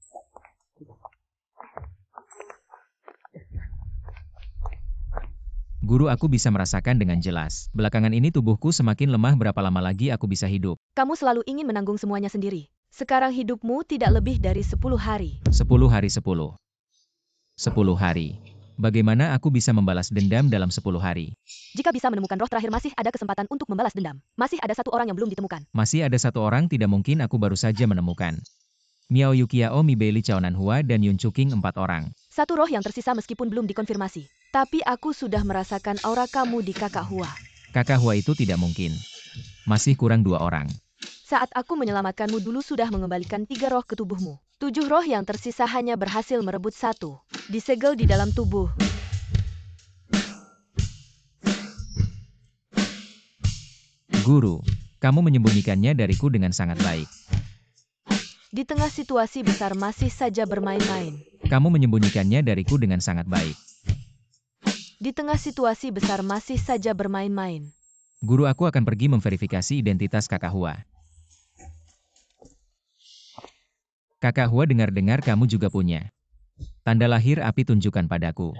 Guru, aku bisa merasakan dengan jelas. Belakangan ini tubuhku semakin lemah, berapa lama lagi aku bisa hidup? Kamu selalu ingin menanggung semuanya sendiri. Sekarang hidupmu tidak lebih dari 10 hari. 10 hari 10. 10 hari. Bagaimana aku bisa membalas dendam dalam 10 hari? Jika bisa menemukan roh terakhir, masih ada kesempatan untuk membalas dendam. Masih ada satu orang yang belum ditemukan. Masih ada satu orang, tidak mungkin aku baru saja menemukan. Miao Yu Kiao, Mi Beili, Cao Nanhua, dan Yun Chuking, 4 orang. Satu roh yang tersisa meskipun belum dikonfirmasi. Tapi aku sudah merasakan aura kamu di Kakak Hua. Kakak Hua itu tidak mungkin. Masih kurang 2 orang. Saat aku menyelamatkanmu dulu sudah mengembalikan 3 roh ke tubuhmu. 7 roh yang tersisa hanya berhasil merebut 1. Disegel di dalam tubuh. Guru, kamu menyembunyikannya dariku dengan sangat baik. Di tengah situasi besar masih saja bermain-main. Kamu menyembunyikannya dariku dengan sangat baik. Di tengah situasi besar masih saja bermain-main. Guru, aku akan pergi memverifikasi identitas Kakak Hua. Kakak Hua, dengar-dengar kamu juga punya tanda lahir api, tunjukkan padaku.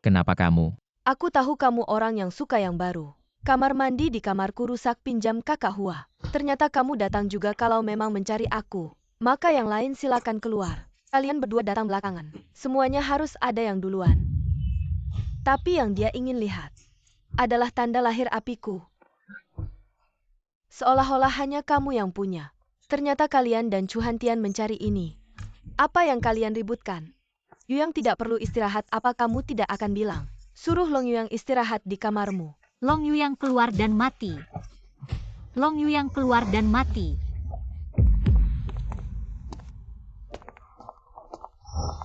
Kenapa kamu? Aku tahu kamu orang yang suka yang baru. Kamar mandi di kamarku rusak, pinjam Kakak Hua. Ternyata kamu datang juga. Kalau memang mencari aku, maka yang lain silakan keluar. Kalian berdua datang belakangan. Semuanya harus ada yang duluan. Tapi yang dia ingin lihat adalah tanda lahir apiku. Seolah-olah hanya kamu yang punya. Ternyata kalian dan Chu Hantian mencari ini. Apa yang kalian ributkan? Yuyang tidak perlu istirahat, apa kamu tidak akan bilang? Suruh Long Yuyang istirahat di kamarmu. Long Yuyang keluar dan mati. Long Yuyang keluar dan mati.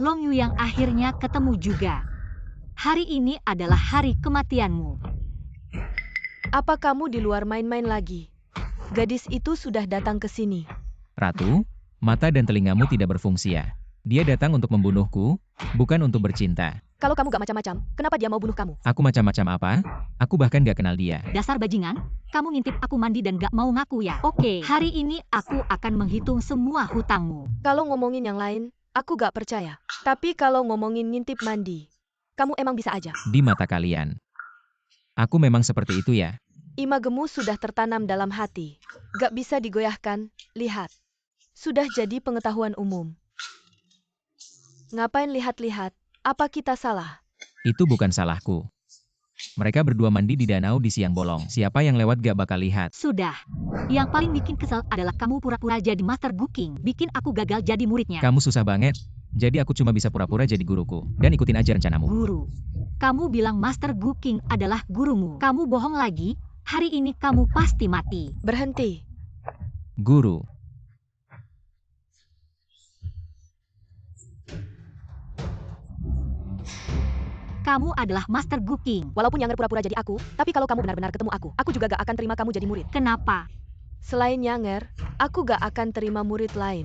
Long Yuyang akhirnya ketemu juga. Hari ini adalah hari kematianmu. Apa kamu di luar main-main lagi? Gadis itu sudah datang ke sini. Ratu, mata dan telingamu tidak berfungsi ya. Dia datang untuk membunuhku, bukan untuk bercinta. Kalau kamu gak macam-macam, kenapa dia mau bunuh kamu? Aku macam-macam apa? Aku bahkan gak kenal dia. Dasar bajingan, kamu ngintip aku mandi dan gak mau ngaku ya? Oke, hari ini aku akan menghitung semua hutangmu. Kalau ngomongin yang lain, aku gak percaya. Tapi kalau ngomongin ngintip mandi, kamu emang bisa aja. Di mata kalian. Aku memang seperti itu ya. Imagemu sudah tertanam dalam hati. Gak bisa digoyahkan, lihat. Sudah jadi pengetahuan umum. Ngapain lihat-lihat? Apa kita salah? Itu bukan salahku. Mereka berdua mandi di danau di siang bolong. Siapa yang lewat gak bakal lihat. Sudah. Yang paling bikin kesel adalah kamu pura-pura jadi master booking. Bikin aku gagal jadi muridnya. Kamu susah banget. Jadi aku cuma bisa pura-pura jadi guruku. Dan ikutin aja rencanamu. Guru. Kamu bilang master booking adalah gurumu. Kamu bohong lagi. Hari ini kamu pasti mati. Berhenti. Guru. Kamu adalah master booking. Walaupun Yanger pura-pura jadi aku, tapi kalau kamu benar-benar ketemu aku juga gak akan terima kamu jadi murid. Kenapa? Selain Yanger, aku gak akan terima murid lain.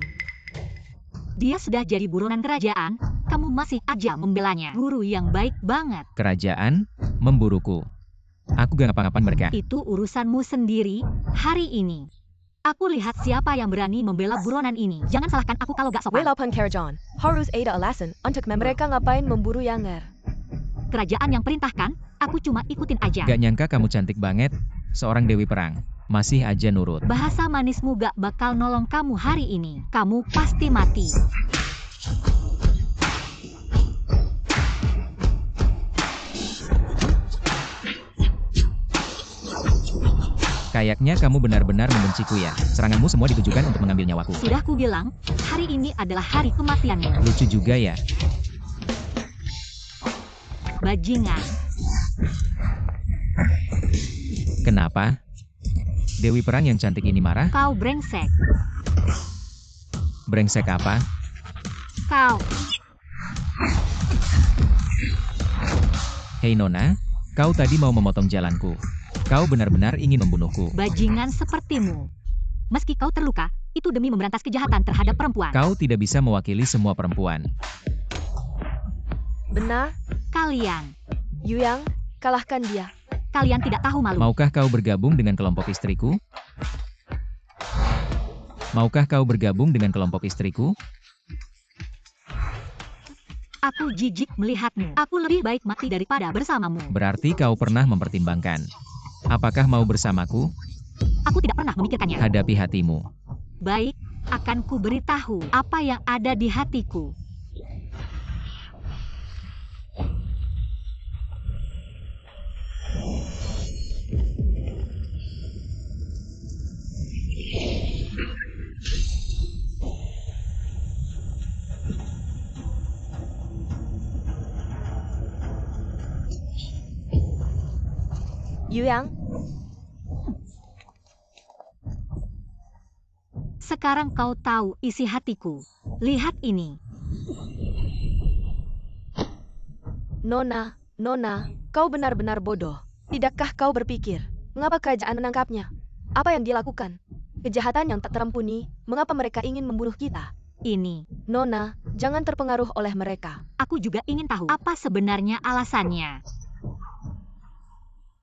Dia sudah jadi buronan kerajaan, kamu masih aja membelanya. Guru yang baik banget. Kerajaan memburuku. Aku gak ngapa-ngapain mereka. Itu urusanmu sendiri hari ini. Aku lihat siapa yang berani membela buronan ini. Jangan salahkan aku kalau gak sopan. Walaupun Karajan, harus ada alasan untuk mereka ngapain memburu Yanger. Kerajaan yang perintahkan, aku cuma ikutin aja. Gak nyangka kamu cantik banget. Seorang dewi perang. Masih aja nurut. Bahasa manismu gak bakal nolong kamu hari ini. Kamu pasti mati. Kayaknya kamu benar-benar membenciku ya. Seranganmu semua ditujukan untuk mengambil nyawaku. Sudah ku bilang, hari ini adalah hari kematianmu. Lucu juga ya. Bajingan. Kenapa? Dewi perang yang cantik ini marah? Kau brengsek. Brengsek apa? Kau. Hei Nona, kau tadi mau memotong jalanku. Kau benar-benar ingin membunuhku. Bajingan sepertimu. Meski kau terluka, itu demi memberantas kejahatan terhadap perempuan. Kau tidak bisa mewakili semua perempuan. Benar, Kalian. Yuyang, kalahkan dia. Kalian tidak tahu malu. Maukah kau bergabung dengan kelompok istriku? Maukah kau bergabung dengan kelompok istriku? Aku jijik melihatmu. Aku lebih baik mati daripada bersamamu. Berarti kau pernah mempertimbangkan. Apakah mau bersamaku? Aku tidak pernah memikirkannya. Hadapi hatimu. Baik, akan ku beritahu apa yang ada di hatiku. Yuyang, Sekarang kau tahu isi hatiku. Lihat ini. Nona, kau benar-benar bodoh. Tidakkah kau berpikir, mengapa kerajaan menangkapnya? Apa yang dia lakukan? Kejahatan yang tak terampuni, mengapa mereka ingin membunuh kita? Ini. Nona, jangan terpengaruh oleh mereka. Aku juga ingin tahu apa sebenarnya alasannya.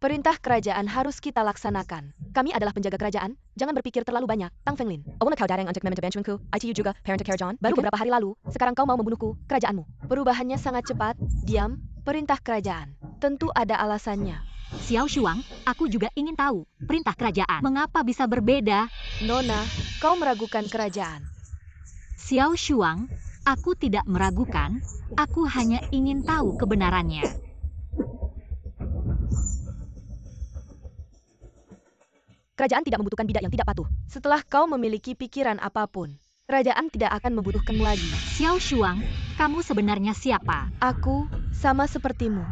Perintah kerajaan harus kita laksanakan. Kami adalah penjaga kerajaan, jangan berpikir terlalu banyak. Tang Fenglin, awalnya kau datang untuk membantuku, ITU juga, parent Karajan, baru beberapa hari lalu, sekarang kau mau membunuhku, kerajaanmu. Perubahannya sangat cepat, diam, perintah kerajaan. Tentu ada alasannya. Xiao Shuang, aku juga ingin tahu, perintah kerajaan. Mengapa bisa berbeda? Nona, kau meragukan kerajaan. Xiao Shuang, aku tidak meragukan, aku hanya ingin tahu kebenarannya. Kerajaan tidak membutuhkan bidak yang tidak patuh. Setelah kau memiliki pikiran apapun, kerajaan tidak akan membutuhkan lagi. Xiao Shuang, kamu sebenarnya siapa? Aku sama sepertimu.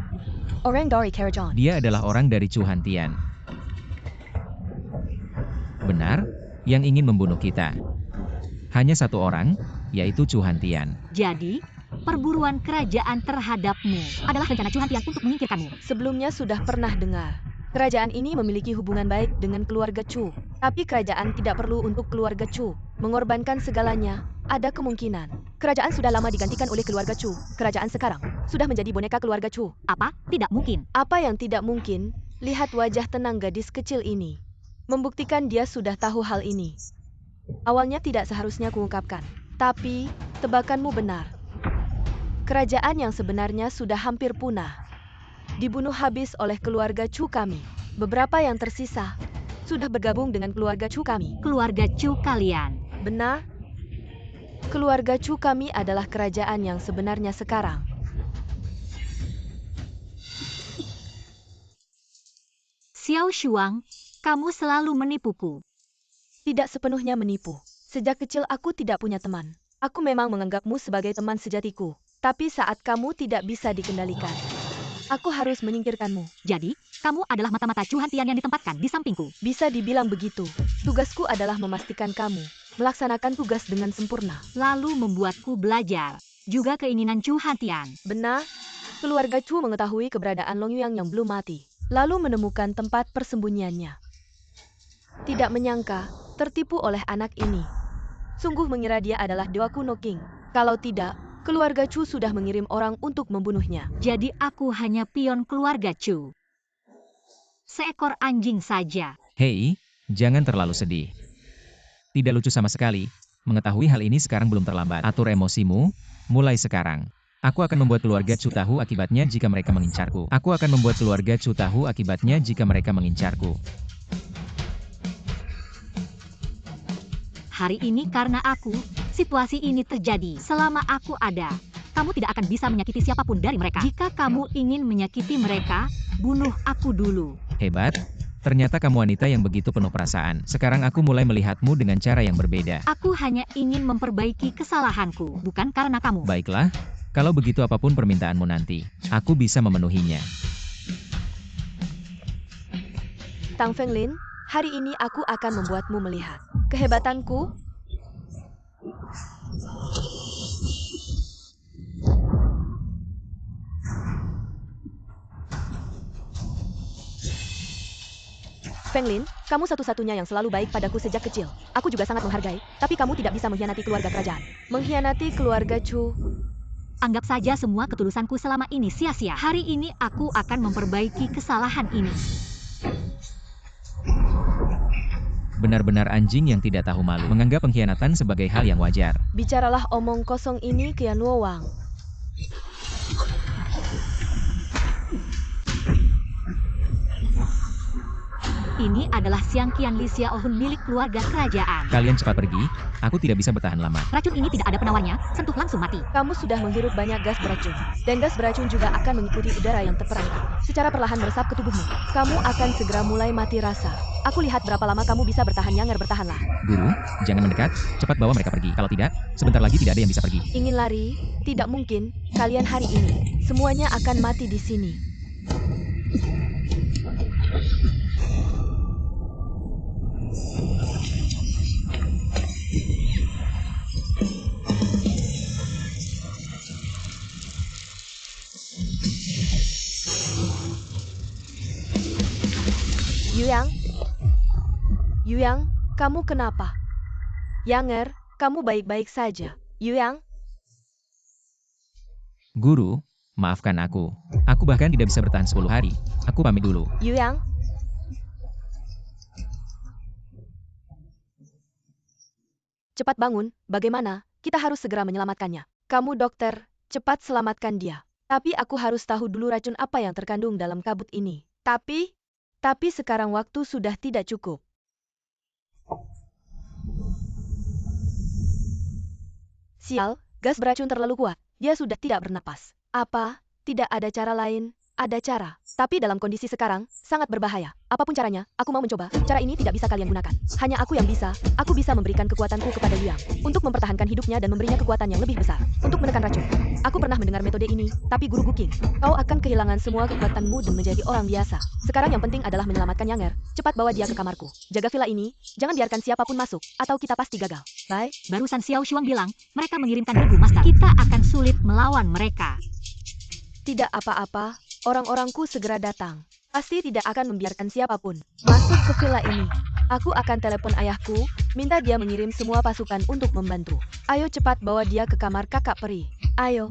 Orang dari Karajan. Dia adalah orang dari Chu Hantian. Benar, yang ingin membunuh kita. Hanya satu orang, yaitu Chu Hantian. Jadi, perburuan kerajaan terhadapmu adalah rencana Chu Hantian untuk menyingkirkanmu. Sebelumnya sudah pernah dengar. Kerajaan ini memiliki hubungan baik dengan keluarga Chu. Tapi kerajaan tidak perlu untuk keluarga Chu mengorbankan segalanya. Ada kemungkinan kerajaan sudah lama digantikan oleh keluarga Chu. Kerajaan sekarang sudah menjadi boneka keluarga Chu. Apa? Tidak mungkin. Apa yang tidak mungkin? Lihat wajah tenang gadis kecil ini. Membuktikan dia sudah tahu hal ini. Awalnya tidak seharusnya kuungkapkan. Tapi, tebakanmu benar. Kerajaan yang sebenarnya sudah hampir punah. Dibunuh habis oleh keluarga Chu kami. Beberapa yang tersisa sudah bergabung dengan keluarga Chu kami. Keluarga Chu kalian. Benar? Keluarga Chu kami adalah kerajaan yang sebenarnya sekarang. Xiao Shuang, kamu selalu menipuku. Tidak sepenuhnya menipu. Sejak kecil aku tidak punya teman. Aku memang menganggapmu sebagai teman sejatiku. Tapi saat kamu tidak bisa dikendalikan, aku harus menyingkirkanmu. Jadi, kamu adalah mata-mata Chu Hantian yang ditempatkan di sampingku. Bisa dibilang begitu. Tugasku adalah memastikan kamu melaksanakan tugas dengan sempurna. Lalu membuatku belajar. Juga keinginan Chu Hantian. Benar, keluarga Chu mengetahui keberadaan Long Yuang yang belum mati, lalu menemukan tempat persembunyiannya. Tidak menyangka, tertipu oleh anak ini. Sungguh mengira dia adalah Dewa Kuno King. Kalau tidak, keluarga Chu sudah mengirim orang untuk membunuhnya. Jadi aku hanya pion keluarga Chu. Seekor anjing saja. Hei, jangan terlalu sedih. Tidak lucu sama sekali. Mengetahui hal ini sekarang belum terlambat. Atur emosimu, mulai sekarang. Aku akan membuat keluarga Chu tahu akibatnya jika mereka mengincarku. Aku akan membuat keluarga Chu tahu akibatnya jika mereka mengincarku. Hari ini karena aku, situasi ini terjadi. Selama aku ada, kamu tidak akan bisa menyakiti siapapun dari mereka. Jika kamu ingin menyakiti mereka, bunuh aku dulu. Hebat. Ternyata kamu wanita yang begitu penuh perasaan. Sekarang aku mulai melihatmu dengan cara yang berbeda. Aku hanya ingin memperbaiki kesalahanku, bukan karena kamu. Baiklah, kalau begitu apapun permintaanmu nanti, aku bisa memenuhinya. Tang Fenglin, hari ini aku akan membuatmu melihat kehebatanku. Fenglin, kamu satu-satunya yang selalu baik padaku sejak kecil. Aku juga sangat menghargai, tapi kamu tidak bisa mengkhianati keluarga kerajaan. Mengkhianati keluarga Chu. Anggap saja semua ketulusanku selama ini sia-sia. Hari ini aku akan memperbaiki kesalahan ini. Benar-benar anjing yang tidak tahu malu, menganggap pengkhianatan sebagai hal yang wajar. Bicaralah omong kosong ini ke Yan Luowang. Ini adalah Siang Qian Li Xiaohun milik keluarga kerajaan. Kalian cepat pergi, aku tidak bisa bertahan lama. Racun ini tidak ada penawarnya, sentuh langsung mati. Kamu sudah menghirup banyak gas beracun, dan gas beracun juga akan mengikuti udara yang terperangkap. Secara perlahan meresap ke tubuhmu. Kamu akan segera mulai mati rasa. Aku lihat berapa lama kamu bisa bertahan. Yanger, bertahanlah. Guru, jangan mendekat, cepat bawa mereka pergi. Kalau tidak, sebentar lagi tidak ada yang bisa pergi. Ingin lari? Tidak mungkin. Kalian hari ini, semuanya akan mati di sini. Yuyang, kamu kenapa? Yanger, kamu baik-baik saja. Yuyang? Guru, maafkan aku. Aku bahkan tidak bisa bertahan 10 hari. Aku pamit dulu. Yuyang? Cepat bangun, bagaimana? Kita harus segera menyelamatkannya. Kamu dokter, cepat selamatkan dia. Tapi aku harus tahu dulu racun apa yang terkandung dalam kabut ini. Tapi sekarang waktu sudah tidak cukup. Sial, gas beracun terlalu kuat. Dia sudah tidak bernapas. Apa? Tidak ada cara lain? Ada cara. Tapi dalam kondisi sekarang, sangat berbahaya. Apapun caranya, aku mau mencoba. Cara ini tidak bisa kalian gunakan. Hanya aku yang bisa. Aku bisa memberikan kekuatanku kepada Yuyang. Untuk mempertahankan hidupnya dan memberinya kekuatan yang lebih besar. Untuk menekan racun. Aku pernah mendengar metode ini, tapi Guru Guking, kau akan kehilangan semua kekuatanmu dan menjadi orang biasa. Sekarang yang penting adalah menyelamatkan Yanger. Cepat bawa dia ke kamarku. Jaga villa ini, jangan biarkan siapapun masuk, atau kita pasti gagal. Bye. Barusan Xiao Shuang bilang, mereka mengirimkan regu master. Kita akan sulit melawan mereka. Tidak apa-apa, orang-orangku segera datang. Pasti tidak akan membiarkan siapapun masuk ke villa ini. Aku akan telepon ayahku, minta dia mengirim semua pasukan untuk membantu. Ayo cepat bawa dia ke kamar kakak peri. Ayo.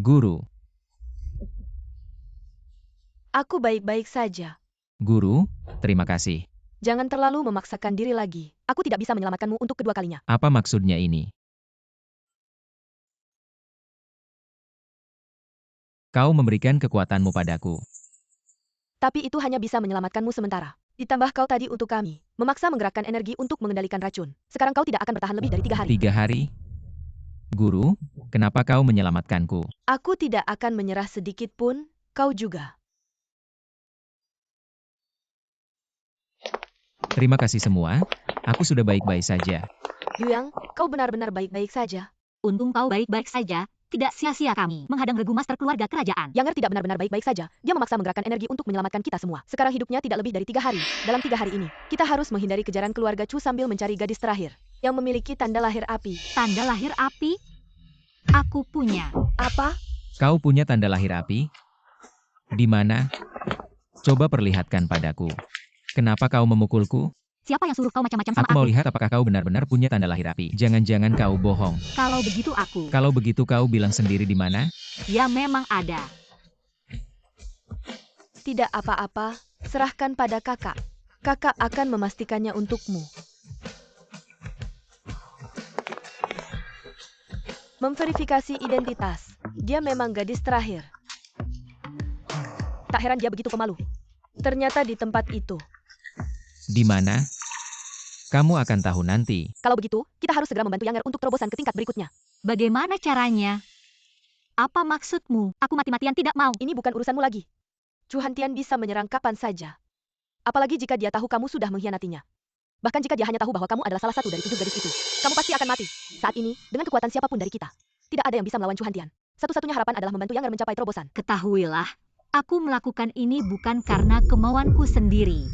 Guru. Aku baik-baik saja. Guru, terima kasih. Jangan terlalu memaksakan diri lagi. Aku tidak bisa menyelamatkanmu untuk kedua kalinya. Apa maksudnya ini? Kau memberikan kekuatanmu padaku. Tapi itu hanya bisa menyelamatkanmu sementara. Ditambah kau tadi untuk kami, memaksa menggerakkan energi untuk mengendalikan racun. Sekarang kau tidak akan bertahan lebih dari 3 hari. 3 hari? Guru, kenapa kau menyelamatkanku? Aku tidak akan menyerah sedikit pun, kau juga. Terima kasih semua, aku sudah baik-baik saja. Yuyang, kau benar-benar baik-baik saja. Untung kau baik-baik saja, tidak sia-sia kami menghadang regu master keluarga kerajaan. Yanger tidak benar-benar baik-baik saja. Dia memaksa menggerakkan energi untuk menyelamatkan kita semua. Sekarang hidupnya tidak lebih dari 3 hari. Dalam 3 hari ini, kita harus menghindari kejaran keluarga Chu sambil mencari gadis terakhir yang memiliki tanda lahir api. Tanda lahir api? Aku punya. Apa? Kau punya tanda lahir api? Di mana? Coba perlihatkan padaku. Kenapa kau memukulku? Siapa yang suruh kau macam-macam sama Aku mau aku? lihat apakah kau benar-benar punya tanda lahir api. Jangan-jangan kau bohong. Kalau begitu aku. Kalau begitu kau bilang sendiri di mana? Ya memang ada. Tidak apa-apa, serahkan pada kakak. Kakak akan memastikannya untukmu. Memverifikasi identitas. Dia memang gadis terakhir. Tak heran dia begitu pemalu. Ternyata di tempat itu. Di mana? Kamu akan tahu nanti. Kalau begitu, kita harus segera membantu Yanger untuk terobosan ke tingkat berikutnya. Bagaimana caranya? Apa maksudmu? Aku mati-matian tidak mau. Ini bukan urusanmu lagi. Chu Hantian bisa menyerang kapan saja. Apalagi jika dia tahu kamu sudah mengkhianatinya. Bahkan jika dia hanya tahu bahwa kamu adalah salah satu dari 7 gadis itu. Kamu pasti akan mati. Saat ini, dengan kekuatan siapapun dari kita. Tidak ada yang bisa melawan Chu Hantian. Satu-satunya harapan adalah membantu Yanger mencapai terobosan. Ketahuilah, aku melakukan ini bukan karena kemauanku sendiri.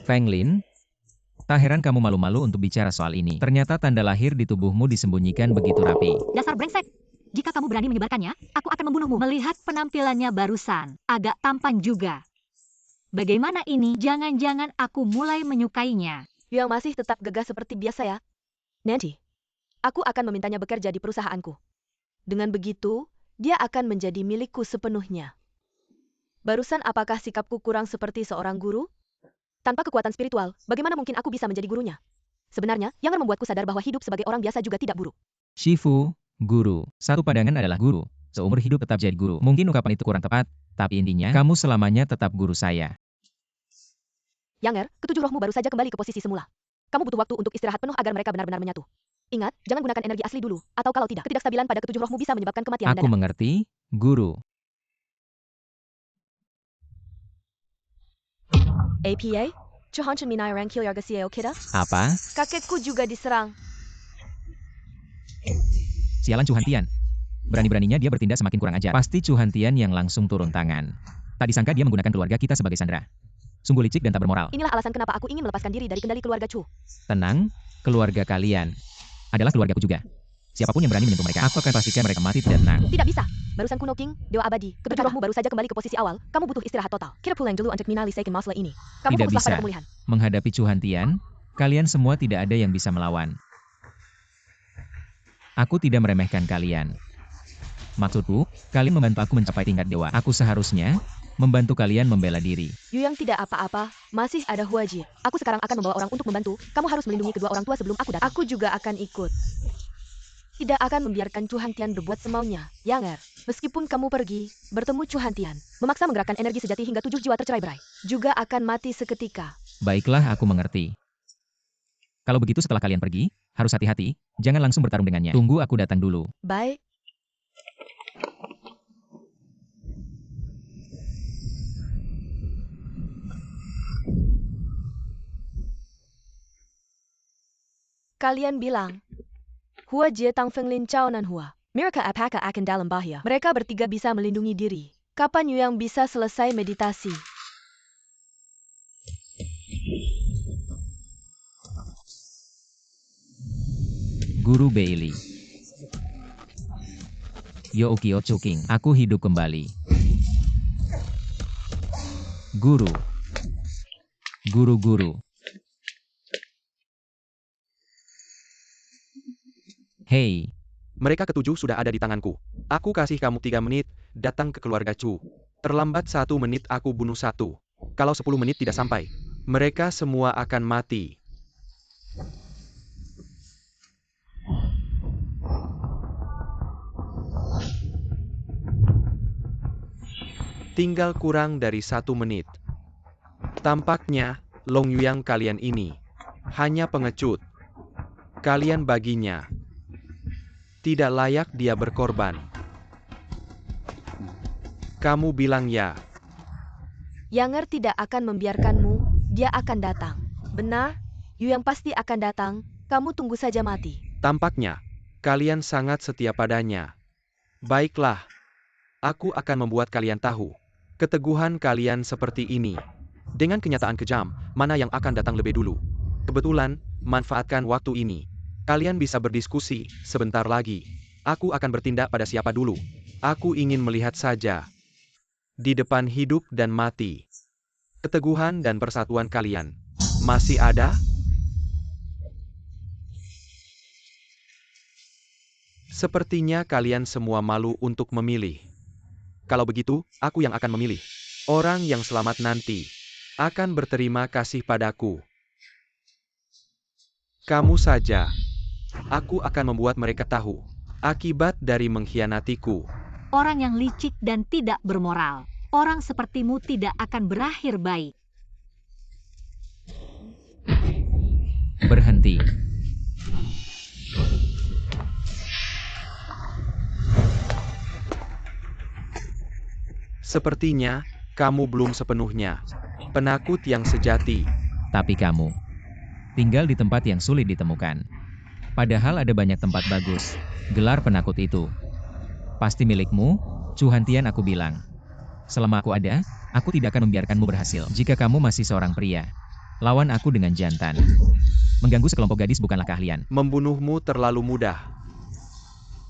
Feng Lin, tak heran kamu malu-malu untuk bicara soal ini. Ternyata tanda lahir di tubuhmu disembunyikan begitu rapi. Dasar brengsek. Jika kamu berani menyebarkannya, aku akan membunuhmu. Melihat penampilannya barusan, agak tampan juga. Bagaimana ini? Jangan-jangan aku mulai menyukainya. Yang masih tetap gagah seperti biasa ya. Nanti, aku akan memintanya bekerja di perusahaanku. Dengan begitu, dia akan menjadi milikku sepenuhnya. Barusan apakah sikapku kurang seperti seorang guru? Tanpa kekuatan spiritual, bagaimana mungkin aku bisa menjadi gurunya? Sebenarnya, Yanger membuatku sadar bahwa hidup sebagai orang biasa juga tidak buruk. Shifu, guru. Satu pandangan adalah guru. Seumur hidup tetap jadi guru. Mungkin ungkapan itu kurang tepat, tapi intinya, kamu selamanya tetap guru saya. Yanger, ketujuh rohmu baru saja kembali ke posisi semula. Kamu butuh waktu untuk istirahat penuh agar mereka benar-benar menyatu. Ingat, jangan gunakan energi asli dulu, atau kalau tidak, ketidakstabilan pada ketujuh rohmu bisa menyebabkan kematian Aku mendadak. mengerti, guru. APA? Chuhanchen Minai Rang Kilyarga Sieo Kita? Apa? Kakekku juga diserang. Sialan Chu Hantian. Berani-beraninya dia bertindak semakin kurang ajar. Pasti Chu Hantian yang langsung turun tangan. Tak disangka dia menggunakan keluarga kita sebagai sandera. Sungguh licik dan tak bermoral. Inilah alasan kenapa aku ingin melepaskan diri dari kendali keluarga Chu. Tenang, keluarga kalian adalah keluargaku juga. Siapapun yang berani menyentuh mereka, aku akan pastikan mereka mati tidak tenang. Tidak bisa. Barusan Kuno King, Dewa Abadi, ketujuh rohmu baru saja kembali ke posisi awal. Kamu butuh istirahat total. Kira pulang dulu untuk minali seikin masalah ini. Kamu Tidak fokuslah bisa. pada pemulihan. Menghadapi Chu Hantian, kalian semua tidak ada yang bisa melawan. Aku tidak meremehkan kalian. Maksudku, kalian membantu aku mencapai tingkat dewa. Aku seharusnya membantu kalian membela diri. Yu Yang tidak apa-apa, masih ada Huajie. Aku sekarang akan membawa orang untuk membantu. Kamu harus melindungi kedua orang tua sebelum aku datang. Aku juga akan ikut. Tidak akan membiarkan Chu Hantian berbuat semaunya. Yanger, meskipun kamu pergi, bertemu Chu Hantian, memaksa menggerakkan energi sejati hingga 7 jiwa tercerai-berai, juga akan mati seketika. Baiklah, aku mengerti. Kalau begitu setelah kalian pergi, harus hati-hati, jangan langsung bertarung dengannya. Tunggu aku datang dulu. Baik. Kalian bilang, Hua Jie Tang Fenglin Chao Nan Hua. Mereka apakah akan dalam bahaya? Mereka bertiga bisa melindungi diri. Kapan Yu Yang bisa selesai meditasi? Guru Bailey. Yo Ukyo Chuking, aku hidup kembali. Guru. Guru-guru. Hei, Mereka ketujuh sudah ada di tanganku. Aku kasih kamu 3 menit, datang ke keluarga Chu. Terlambat 1 menit aku bunuh 1. Kalau 10 menit tidak sampai, mereka semua akan mati. Tinggal kurang dari 1 menit. Tampaknya, Long Yuang kalian ini hanya pengecut. Kalian baginya tidak layak dia berkorban. Kamu bilang ya. Yanger tidak akan membiarkanmu, dia akan datang. Benar, Yu Yang pasti akan datang, kamu tunggu saja mati. Tampaknya, kalian sangat setia padanya. Baiklah, aku akan membuat kalian tahu. Keteguhan kalian seperti ini. Dengan kenyataan kejam, mana yang akan datang lebih dulu. Kebetulan, manfaatkan waktu ini. Kalian bisa berdiskusi sebentar lagi. Aku akan bertindak pada siapa dulu. Aku ingin melihat saja. Di depan hidup dan mati. Keteguhan dan persatuan kalian masih ada? Sepertinya kalian semua malu untuk memilih. Kalau begitu, aku yang akan memilih. Orang yang selamat nanti akan berterima kasih padaku. Kamu saja. Aku akan membuat mereka tahu akibat dari mengkhianatiku. Orang yang licik dan tidak bermoral. Orang sepertimu tidak akan berakhir baik. berhenti. Sepertinya, kamu belum sepenuhnya penakut yang sejati. Tapi kamu tinggal di tempat yang sulit ditemukan. Padahal ada banyak tempat bagus. Gelar penakut itu pasti milikmu, Chu Hantian, aku bilang. Selama aku ada, aku tidak akan membiarkanmu berhasil. Jika kamu masih seorang pria, lawan aku dengan jantan. Mengganggu sekelompok gadis bukanlah keahlian. Membunuhmu terlalu mudah.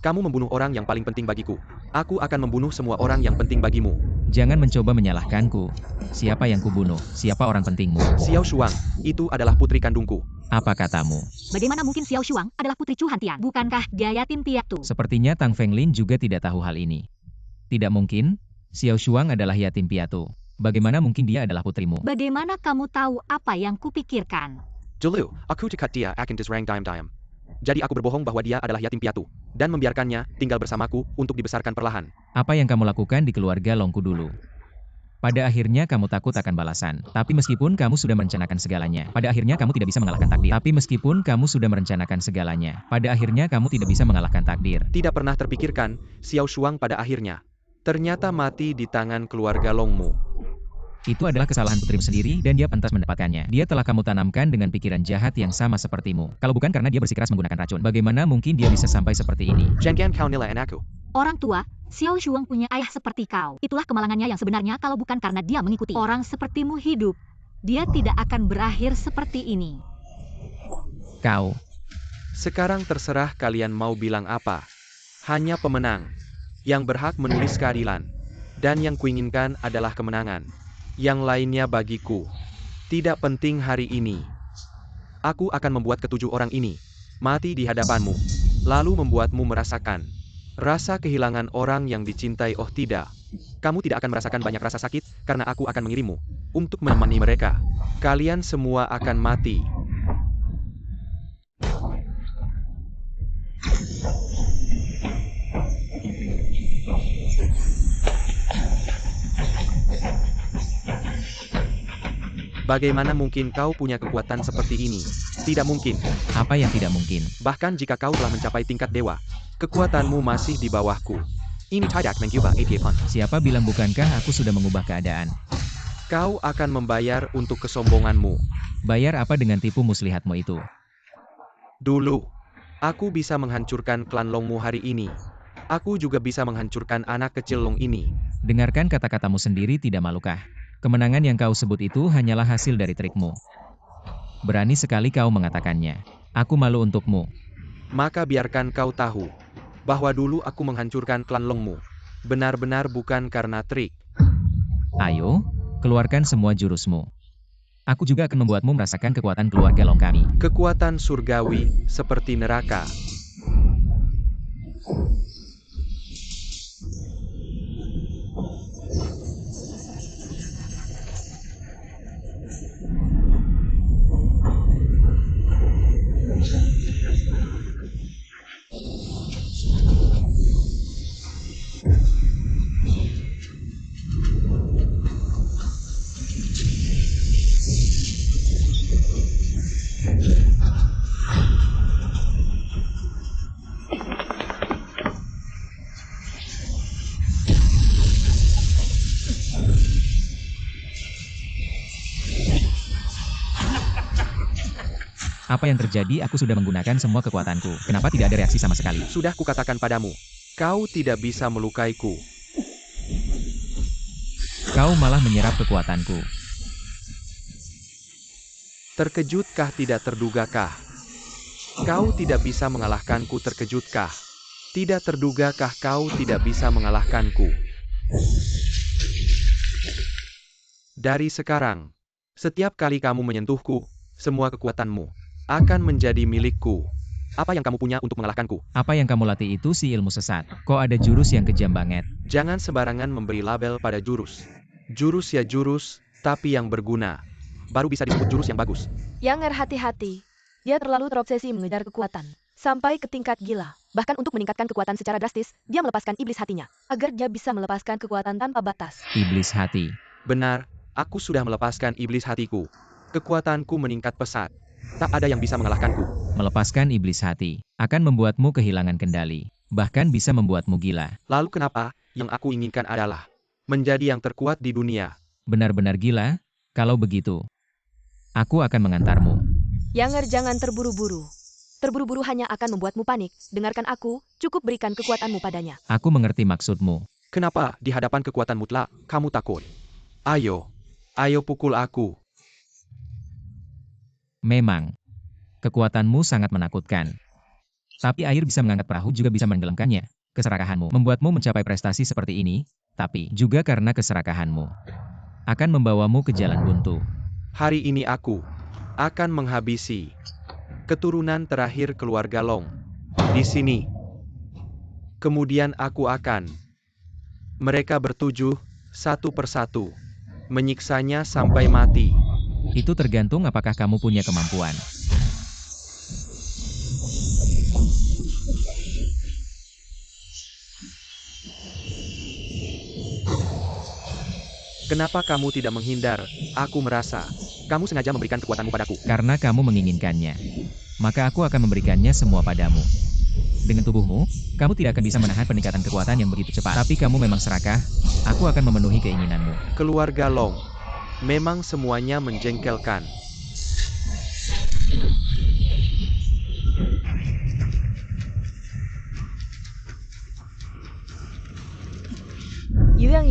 Kamu membunuh orang yang paling penting bagiku. Aku akan membunuh semua orang yang penting bagimu. Jangan mencoba menyalahkanku. Siapa yang kubunuh? Siapa orang pentingmu? Xiao Shuang, itu adalah putri kandungku. Apa katamu? Bagaimana mungkin Xiao Shuang adalah putri Chu Hantian? Bukankah dia yatim piatu? Sepertinya Tang Fenglin juga tidak tahu hal ini. Tidak mungkin, Xiao Shuang adalah yatim piatu. Bagaimana mungkin dia adalah putrimu? Bagaimana kamu tahu apa yang kupikirkan? Dulu, aku dekat dia akan diserang diam-diam. Jadi aku berbohong bahwa dia adalah yatim piatu, dan membiarkannya tinggal bersamaku untuk dibesarkan perlahan. Apa yang kamu lakukan di keluarga Longku dulu? Pada akhirnya kamu takut akan balasan. Tapi meskipun kamu sudah merencanakan segalanya, pada akhirnya kamu tidak bisa mengalahkan takdir. Tapi meskipun kamu sudah merencanakan segalanya, pada akhirnya kamu tidak bisa mengalahkan takdir. Tidak pernah terpikirkan, Xiao Shuang pada akhirnya ternyata mati di tangan keluarga Longmu. Itu adalah kesalahan putrimu sendiri dan dia pantas mendapatkannya. Dia telah kamu tanamkan dengan pikiran jahat yang sama sepertimu. Kalau bukan karena dia bersikeras menggunakan racun, bagaimana mungkin dia bisa sampai seperti ini? Jangan kau nilai anakku. Orang tua, Xiao Shuang punya ayah seperti kau. Itulah kemalangannya yang sebenarnya kalau bukan karena dia mengikuti orang sepertimu hidup. Dia tidak akan berakhir seperti ini. Kau. Sekarang terserah kalian mau bilang apa. Hanya pemenang yang berhak menulis keadilan. Dan yang kuinginkan adalah kemenangan. Yang lainnya bagiku tidak penting hari ini. Aku akan membuat ketujuh orang ini mati di hadapanmu. lalu membuatmu merasakan rasa kehilangan orang yang dicintai. Oh tidak, kamu tidak akan merasakan banyak rasa sakit, karena aku akan mengirimmu untuk menemani mereka. Kalian semua akan mati. Bagaimana mungkin kau punya kekuatan seperti ini? Tidak mungkin. Apa yang tidak mungkin? Bahkan jika kau telah mencapai tingkat dewa, kekuatanmu masih di bawahku. Ini tidak mengubah APA. Siapa bilang bukankah aku sudah mengubah keadaan? Kau akan membayar untuk kesombonganmu. Bayar apa dengan tipu muslihatmu itu? Dulu, aku bisa menghancurkan klan Longmu hari ini. Aku juga bisa menghancurkan anak kecil Long ini. Dengarkan kata-katamu sendiri, tidak malukah? Kemenangan yang kau sebut itu hanyalah hasil dari trikmu. Berani sekali kau mengatakannya. Aku malu untukmu. Maka biarkan kau tahu bahwa dulu aku menghancurkan klan Longmu. Benar-benar bukan karena trik. Ayo, keluarkan semua jurusmu. Aku juga akan membuatmu merasakan kekuatan keluarga Long kami. Kekuatan surgawi seperti neraka. Apa yang terjadi? Aku sudah menggunakan semua kekuatanku. Kenapa tidak ada reaksi sama sekali? Sudah kukatakan padamu, kau tidak bisa melukaiku. Kau malah menyerap kekuatanku. Terkejutkah, tidak terdugakah? Kau tidak bisa mengalahkanku, terkejutkah? Tidak terdugakah kau tidak bisa mengalahkanku? Dari sekarang, setiap kali kamu menyentuhku, semua kekuatanmu akan menjadi milikku. Apa yang kamu punya untuk mengalahkanku? Apa yang kamu latih itu si ilmu sesat. Kok ada jurus yang kejam banget? Jangan sembarangan memberi label pada jurus. Jurus ya jurus, tapi yang berguna. Baru bisa disebut jurus yang bagus. Yang hati-hati. Dia terlalu terobsesi mengejar kekuatan. Sampai ke tingkat gila. Bahkan untuk meningkatkan kekuatan secara drastis, dia melepaskan iblis hatinya. Agar dia bisa melepaskan kekuatan tanpa batas. Iblis hati. Benar, aku sudah melepaskan iblis hatiku. Kekuatanku meningkat pesat. Tak ada yang bisa mengalahkanku. Melepaskan iblis hati akan membuatmu kehilangan kendali. Bahkan bisa membuatmu gila. Lalu kenapa? Yang aku inginkan adalah menjadi yang terkuat di dunia. Benar-benar gila? Kalau begitu, aku akan mengantarmu. Yanger, jangan terburu-buru. Terburu-buru hanya akan membuatmu panik. Dengarkan aku, cukup berikan kekuatanmu padanya. Aku mengerti maksudmu. Kenapa di hadapan kekuatan mutlak, kamu takut? Ayo, ayo pukul aku. Memang, kekuatanmu sangat menakutkan. Tapi air bisa mengangkat perahu, juga bisa menenggelamkannya. Keserakahanmu membuatmu mencapai prestasi seperti ini, tapi juga karena keserakahanmu akan membawamu ke jalan buntu. Hari ini aku akan menghabisi keturunan terakhir keluarga Long di sini. Kemudian aku akan mereka bertujuh, satu persatu, menyiksanya sampai mati. Itu tergantung apakah kamu punya kemampuan. Kenapa kamu tidak menghindar? Aku merasa kamu sengaja memberikan kekuatanmu padaku. Karena kamu menginginkannya, maka aku akan memberikannya semua padamu. Dengan tubuhmu, kamu tidak akan bisa menahan peningkatan kekuatan yang begitu cepat. Tapi kamu memang serakah, aku akan memenuhi keinginanmu. Keluarga Long memang semuanya menjengkelkan. Yuang,